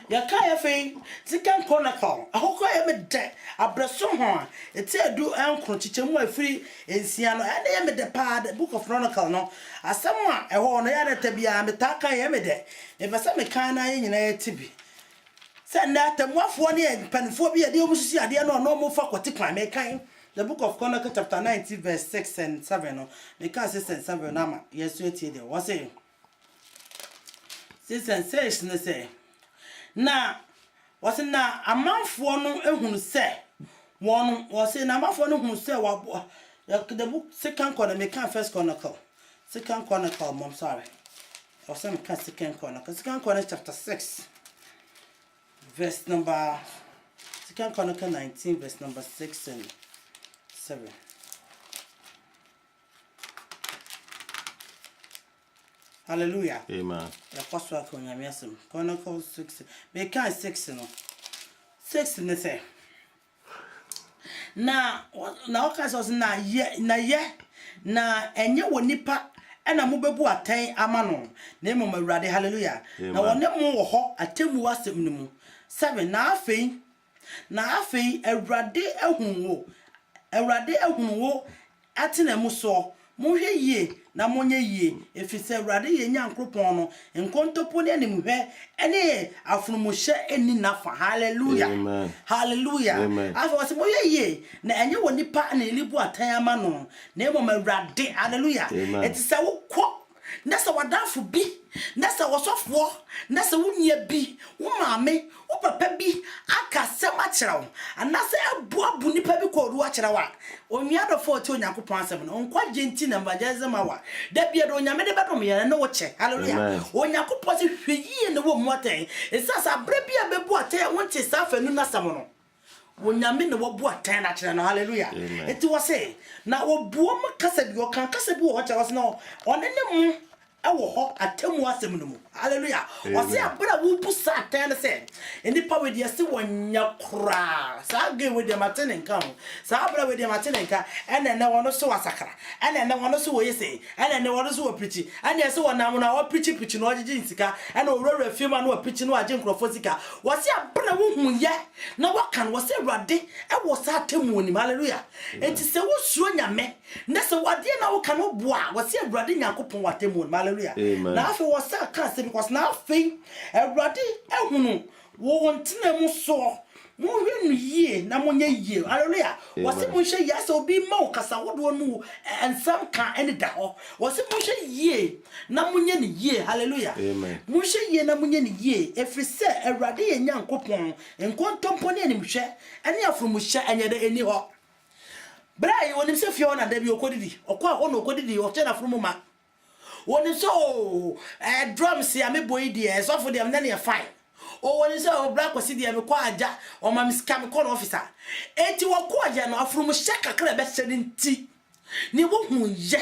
ya kai fe Second Chronicle ahoko e me de abreso ho eti adu enkro chichemu afiri ensia no ene ye me de pa the book of Chronicle no asem a eho no ya de tabia me ta kan ye me de e fasa me kan na ye nyina ye tibi se na tamuafo ne panfo bi ye de omususi ade no no mo fa kwoti kwan me kan the book of Chronicle chapter 90 verse 6 and 7 no me kan 6 and 7 na ma yesu etie de what say 6 and 6 ne say na wase na amanfo no ehunu se won wase na amanfo no hunu se wa the book Second Chronicle me kan First Chronicle Second Chronicle mom sorry wase me kan Second Chronicle chapter 6 verse number Second Chronicle 19 verse number 6 and 7 hallelujah amen ya kwaswa ko nyame asem Chronicle 6 me kan 6 no 6 ne say na okaso na ye na enye wonipa ena mo bebu atan ama no na emom awurade hallelujah na wone mo wo ho atemu asem no mu 7 na afei awurade ehunu wo atena mu so mo hwe yie na monye yie efise awurade ye nyankropon no nkontopo ne animhwe ene afunumohye eni nafa hallelujah amen hallelujah afa wase mo yie na enye wonipa na elibu atan ama no na emom awurade hallelujah etise wo kwo nasa wadafo bi nasa wasofo nasa wunya bi wo maame wo papa bi aka sema kyerɛw anasa abuabu nipa bi ko ruwa kyerɛw onwia do 40 Onyankopɔn asɛm no nkwa genti na evangelism awa da bia do onyame de bedom yɛ na wo kyɛ hallelujah Onyankopɔn se hweyie ne wo moten esasa bra bia bebu atan wonte safa nu nasam no wonyame ne wo bu atan na kyerɛ no hallelujah eti wo se na wo buo makasa bi wo kan kasa bi wo kyerɛ wo se no onene mu awo ho atemu asem no mu hallelujah wase abra wo bu sa atan se enipa we de se wonya kra sa ge we de matene nka ho sa abra we de matene nka ene ne wono so wasakra ene ne wono so wo yese ene ne wono so wo preach ene se wonam na wo preach no ogege nsika ene owura fiema no wo preach no age nkrofo sika wase abra wo hu ye na wakan wase awrade e wo sa atemu onim hallelujah enti se wo suo nyame na se wade na wo kan wo boa wase awrade Nyankopon watemu onim hallelujah na afi was say can say because na afi everybody ehunu wo ntena mu so mo hwe no yie na mo nya yie hallelujah wase mo hwe ya se obi ma okasa wodo no ensam ka ene da ho wase mo hwe yie na mo nya ne yie hallelujah mo hwe yie na mo nya ne yie efri se awurade ye nyankopon enkontompo ne anim hwe ene afro mo hwe anya da eni ho bra yi wonim se fie ona da bi okodidi okwa ho no okodidi o che na afro mo ma wonim so drums ya me boy di so for dem na ne fine o woni se o black kwasi dia me kwa aja o ma scam call officer enti wo kwa aja no afro mu shaka kra be se nti ni wo hu ye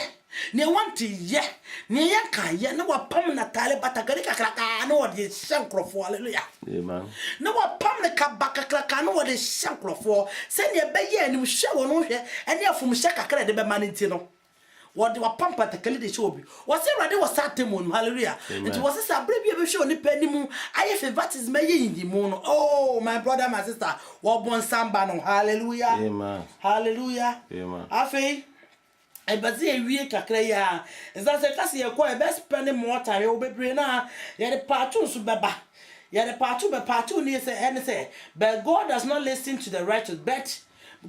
ni want ye ni ya ka ye na wa pam na tale batakari kakra no de shankrofo hallelujah amen na wa pam na ka bakakra no de shankrofo se ne be ye ni hwe wo no hwe ene afro mu shaka kra de be ma nti no what the pampa takali de show bi was it ready was satemon hallelujah it was a sabre bi show ni panimu aye favoritism ye indi mu no oh my brother my sister wo bon samba no hallelujah amen hallelujah amen afei e bazi ewie kakra ya nza se kase ye ko e best spend more time wo bebre na ye de paatu so beba ye de paatu ni say any say but God does not listen to the righteous but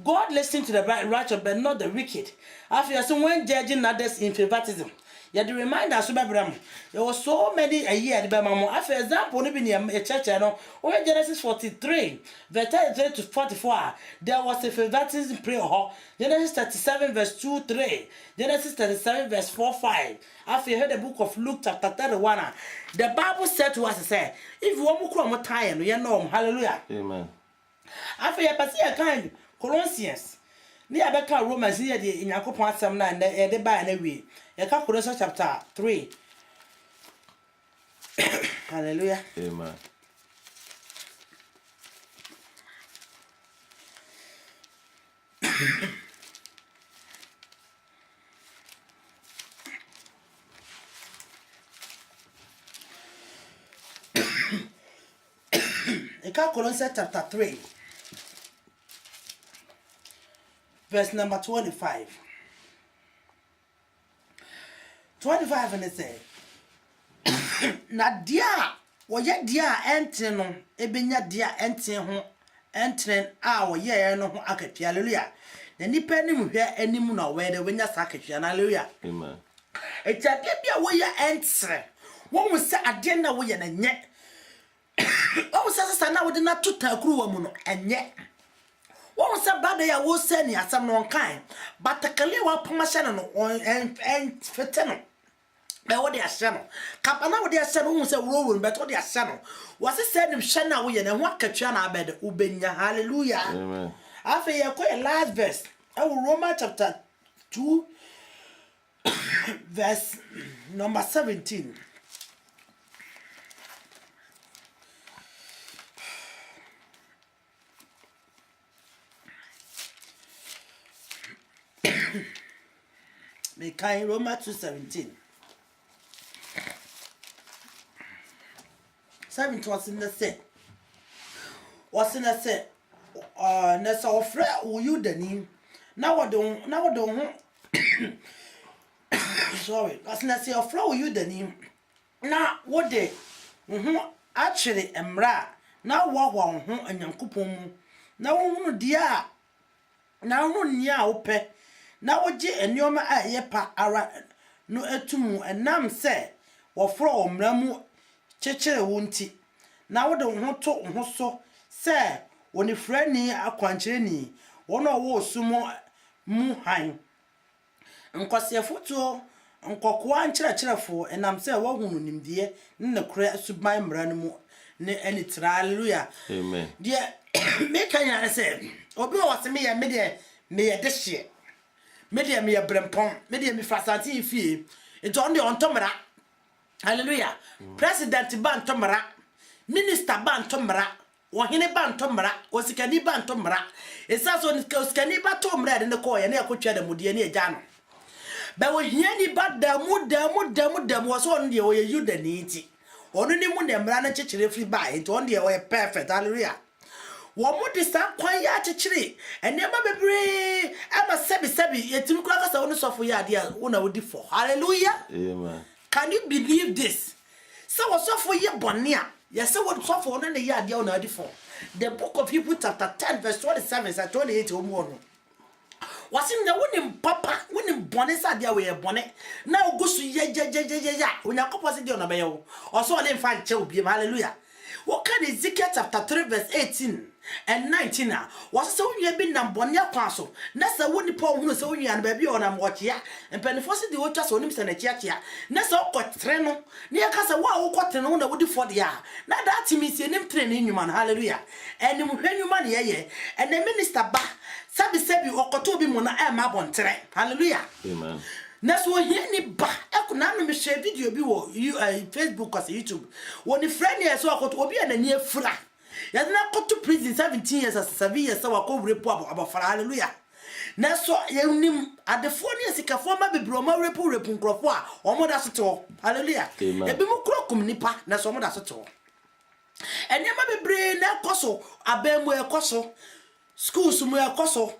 God listens to the righteous but not the wicked. After so when judging others in favoritism, you the reminder so Abraham. There was so many a year the mama. After example, even in a church, when Genesis 43, verse 33 to 44, there was a favoritism prayer. Genesis 37, verse 2-3, Genesis 37, verse 4-5. After you heard the book of Luke, chapter 31, the Bible said to us, say, if you want more time, you know, hallelujah. Amen. After you pass a kind. Colossians ni abeka Romans ni de Yakobon asem na de ba na wi e ka Colossians chapter 3 hallelujah amen e ka Colossians chapter 3 verse number 25. 25 and it say, na dia, woye dia enten no, ebenya dia enten ho, enten a woye no ho akatua, hallelujah. Na nipa ni mu hwe anim na we de wenya sakatua, hallelujah. amen Etade bia woye enten, wo mu se ade na woye na nye. O mu se sasa na wo de na tutakuru wa mu no, enye. One say bad ya wo say ni asam no kan but takale wa pomasha no en fete no be wo de ahye no kapana wo de ahye no wo say wo but wo de ahye no wo say ni hye na wo ye na ho akatua na abede ubenya hallelujah amen after ye ko last verse Romans chapter 2 verse number 17. Mekai Romans 2:17. 7 was in the say. Was in the say. Na so ofre you dani. Now what don't sorry. Was na say ofre you dani. Na what de actually emra. Na wo ho anyankopon mu. Na wo hunu dia. Na wo nia ope. Na woje enioma a ye pa ara no etumu enam se wo fro omramu chechere wonti na wo de ho to ho so se woni frani akwankyere ni wono wo sumo mu han nkwasefoto nkokwa nkyerɛkyerɛfo enam se wo hunu nimdie ne kura suban mra mu ne ani tra hallelujah amen de me kanya se obi wo se me ye de hye media me brempon media me fasante fie it on the ontomra hallelujah president ban tomra minister ban tomra wohene ban tomra osikani ban tomra esaso osikani ba tomra de ne koye na yakotwa da mudie ne agya no ba wo hiani ba da mu wo so on de wo ye yuda ni ti onu ni mu ne mra na chechire free ba it on de wo perfect hallelujah wo mu de sa kwan ya chechire enema bebre ama sebi yetim kura kasa wonu sofo ya de wona wodi for hallelujah amen Can you believe this? So what's up for your bonia? Yes, so what's up for another year? The book of Hebrews chapter 10 verse 27 and 28 or more. Was in the winning papa, winning bonnet side there way bonnet. Now go to ya when you're composite on a bail. Also, I didn't find child, hallelujah. What can Ezekiel chapter 3 verse 18 and 19 was so you have been a bonia council. That's a wooden poor who so you and baby on a watch ya and pennyforce the waters on him and a church ya. That's all got treno near Casa wow cotton on the woody for the year. Now that to me see him training you man, hallelujah. And you money, and the minister ba Sabi Sebi or Kotobi Mona Mabon Tre, hallelujah. Amen. That's what he ba. I could not me share video be you Facebook or YouTube. When the friend here so I got to be a near flat. You have not got to prison 17 years as 7 years so I could report about hallelujah. Now so you nim at the 4 years he can form a broma repun crofwa or more that's all. Hallelujah. Amen. A bimu crokum nipa na so more that's all. And you may be brain na koso abemwe koso schools mu koso.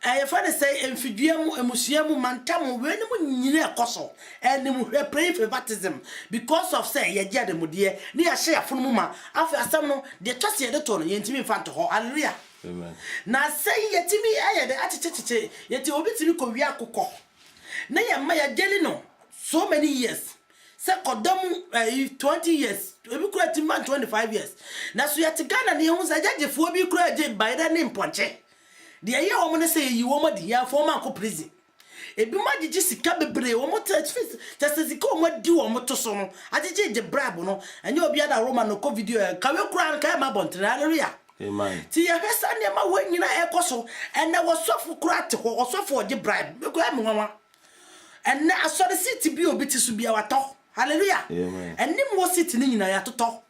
I find say emfiduamu emusiamu mantamu we mu nyine koso ene mu pray for baptism because of say ye gya de mu de ne ya share funu ma afa asam no de twase ye de to no ye ntimi fa to ho hallelujah. Amen. Na say ye timi aye de achichichichi ye ti obi timi ko wi akokọ na ye ma ya geli no so many years say kodam 20 years obi kura ti man 25 years na so ye ti Ghana ne hu sa jagefo obi kura je by the name ponche. The year woman say you woman the year for man prison. Ebi ma gigi sika bebre wo mo test sika wo ma di wo mo to so no agigi je bribe no enye obi ada Roman no video ka we kura nka ma bontre hallelujah. Amen. Ti ye hwesa ne ma wo nyina ekoso ene wo sofo kura te ho sofo oje bribe be kura me nwa ene asori city bi obi ti so bia wato hallelujah. Amen. Ene mo city ni nyina ya toto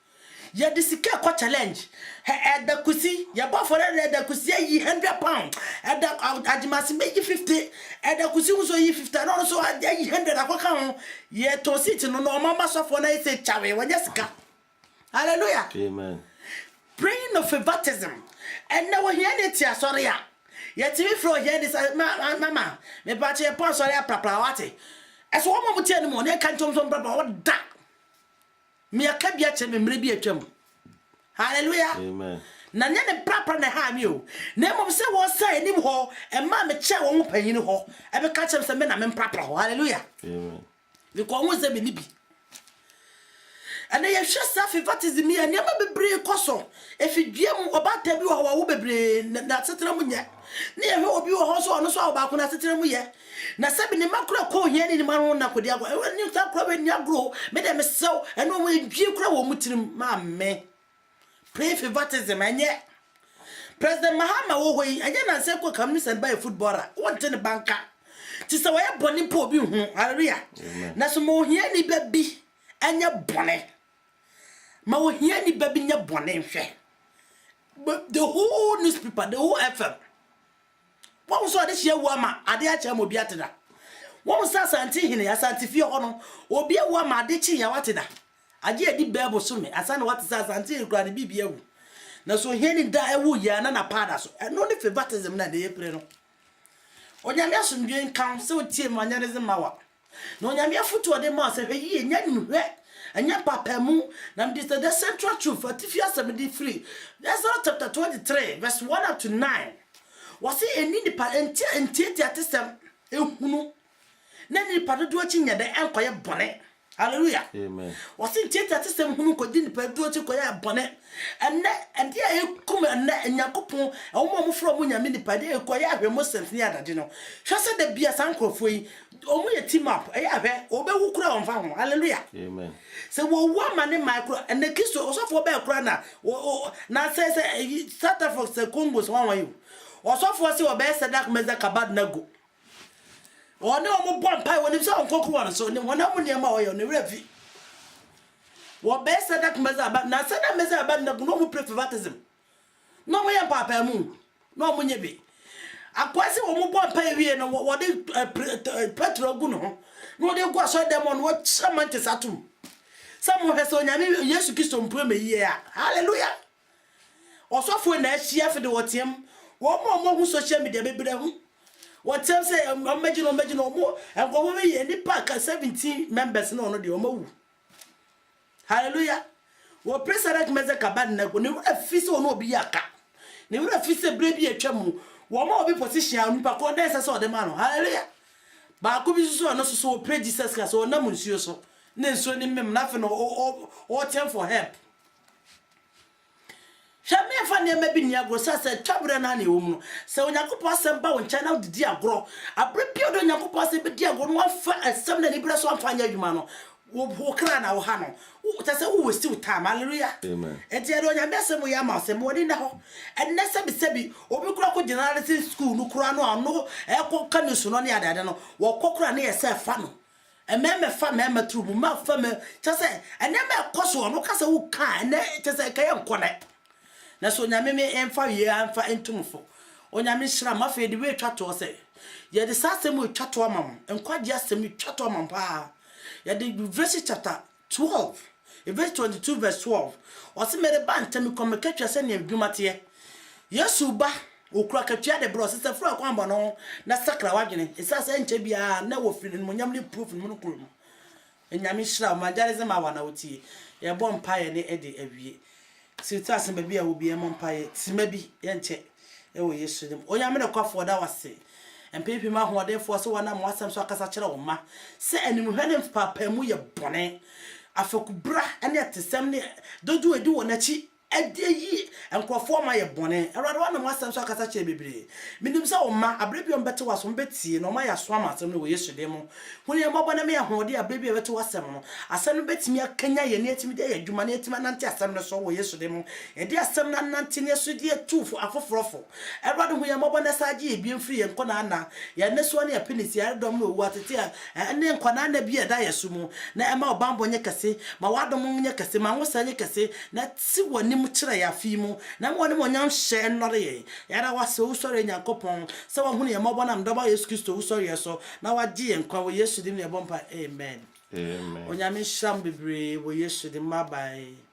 ya disika kwa challenge eda kusi ya ba for eda kusi yi £100 eda ajimasi meji 50 eda kusi so yi 50 no so yi 100 akwaka ho ye to sit no no mama so for na say chawe wanya sika hallelujah. Amen. Praying of a baptism and now here it ya sorry ya yet me fro here this mama me ba che pon sorry prapra wate eso wo mo tie no mo ne kan tom prapra what da me aka bia che me mre bi atwam hallelujah. Amen. Na nya ne prapra na ha mi o na mo se wo sai nim ho e ma me che wo panyin ho e be ka chem se me na me prapra ho hallelujah. Amen. We ko wo se me ni bi and ye hwe safi baptism ya ne ma bebre koso efiduam obata bi wo bebre na setera mu nya ne ye hwe obi wo ho so ono so ba ko na setera mu ye na sabi ne makura ko hia ni ma na kodi ago ni ta kura be ni agro me de me sew eno mo dwie kura wo mutirim ma me pray for baptism anye President Mahama wo hoyi anye na se ko kam ni send by footballer wonte ne banka ti se wo ye boni po obi hu hallelujah. Na so mo hia ni babi anya bone ma wo hia ni babi nya bone hwe but the whole newspaper the whole FM wọ́n sọ ade hye wo ama ade a kye mo bi ateda wọ́n sọ asante hine asante fie ho no obi wo ama ade kye ya wateda age edi bible so me asane wat sa asante kura ne bibia wu na so hie ni da ewu ya na pada so no ne fe baptism na de yepre no onyame asomdwe nkan se otie mo anyareze mawa na onyame afuto de ma se hwe yi nya nhwe anya papamu na this the central truth atifia 73 Exodus chapter 23 verse 1 up to 9 was it any enti atesem ehunu na ni padodo chi nya de enkoye bone hallelujah. Amen. Was it enti atesem hunu ko di ni padodo chi koye bone enne enti ekum enne nyakopon omo fro mo nyame ni pade ekoye ahwe muslims ni adade no hwese de bia sankrofo yi omo ye team up ahwe obewu kura onfa ho hallelujah. Amen. Se wo wa mane micro and the kiso osofo be kura na say South Africa se Congo so wan you osofo se obe sedak meza kabad nago one omo bon pai woni se onkoku won so ne wona mo ne ma oyo ne refi wo be sedak meza abad na sedak meza abad nago no mo pray for baptism no mo ya papa mu no mo nyebe akwase wo mo bon pai wie no wo de petro gu no de go so dem on wo chamante satum Samu heso nyame Yesu Kristo mpwe me yie a hallelujah osofo na ahia fe de wotem wo mo hu social media bebre hu what tell say imagine more and go away any pack 17 members no the omo. Hallelujah. Wo president mezeka bad na go ne afisi ono obi aka. Ne wo afisi brebi atwam. Wo ma obi position anu pa ko den sese ode ma no. Hallelujah. Ba ko bi susu no susu wo pray Jesus Christ wo na munsuo so. Na nsuo ni mem na fe no o turn for help. Shame fa ne ma bi ni agro sase twabre na na wo mu no. Se onyakopo asem ba wo ncha na didi agro. Abrebi odo onyakopo asem bi di agro no afa asem na ni bre so amfa nya adwuma no. Wo kra na wo ha no wo ta se wo still time. Hallelujah. Amen. Enti ado nya be se mo ya ma se mo ni na ho enne se bi obi kura ko generality school no kura no ano e ko kanisu no ne adade no wo kokura ne ye se fa no ememe fa meme tru ma fa me ta se enne me koso no ka se wo ka enne ta se ka ye nkone na so nya me emfa ye amfa entumfo onya me hira ma fa de we twato se ye de sa se mo twato amam enkwade asem twato amam pa ye de verse chapter 12 verse 22 verse 12 wasi mere bantem kom ketwa se ne adwumate yesu ba okura ketwa de bro sister fro akwamba no na sakra wadwene isasa enche bia na wo firi no nyam ne proof no kuro no enyame hira ma jare ze ma wana wotie ye bom paye ne ede awie sita asem bia wo bia mom paye sima bi ye nche e wo yesu dem onyame ne kwafo da wase empepi ma hoodefo so wana mo asem so akasa kire wo ma se anim hwene papa mu ye bone afakubra ene atesem ne dodu edi wonachi edeyi enkrofo ma ye bone erade wana mo asem so akasa kire bebre minim se wo ma abrebi on bete waso betie no ma ya so ama asem ne wo yesu dem huni ye mabona me hoode abrebi bete wasem no asem no betimi akanya ye ne etimi de ye adwuma ne etimi nante asem ne so wo yesu dem e de asem na nante ne so de atufo afofrofo erade hu ye mabona saje e biemfiri ye nkona na ye ne so ne apinisi ya dom no watete ne nkona na bi eda yesu na ema obambo nye kase ma wadom nye kase ma wosa nye kase na ti woni mu kire ya fi mu na mo ne mo nyam hye nnore ye yara wase usore nyankopon se wo hunu ye mabona mdoba Yesu Kristo usore so na waje ye nkwa wo Yesu dim ne bompa amen Amen. onyame sham bebre wo Yesu dim bye bye.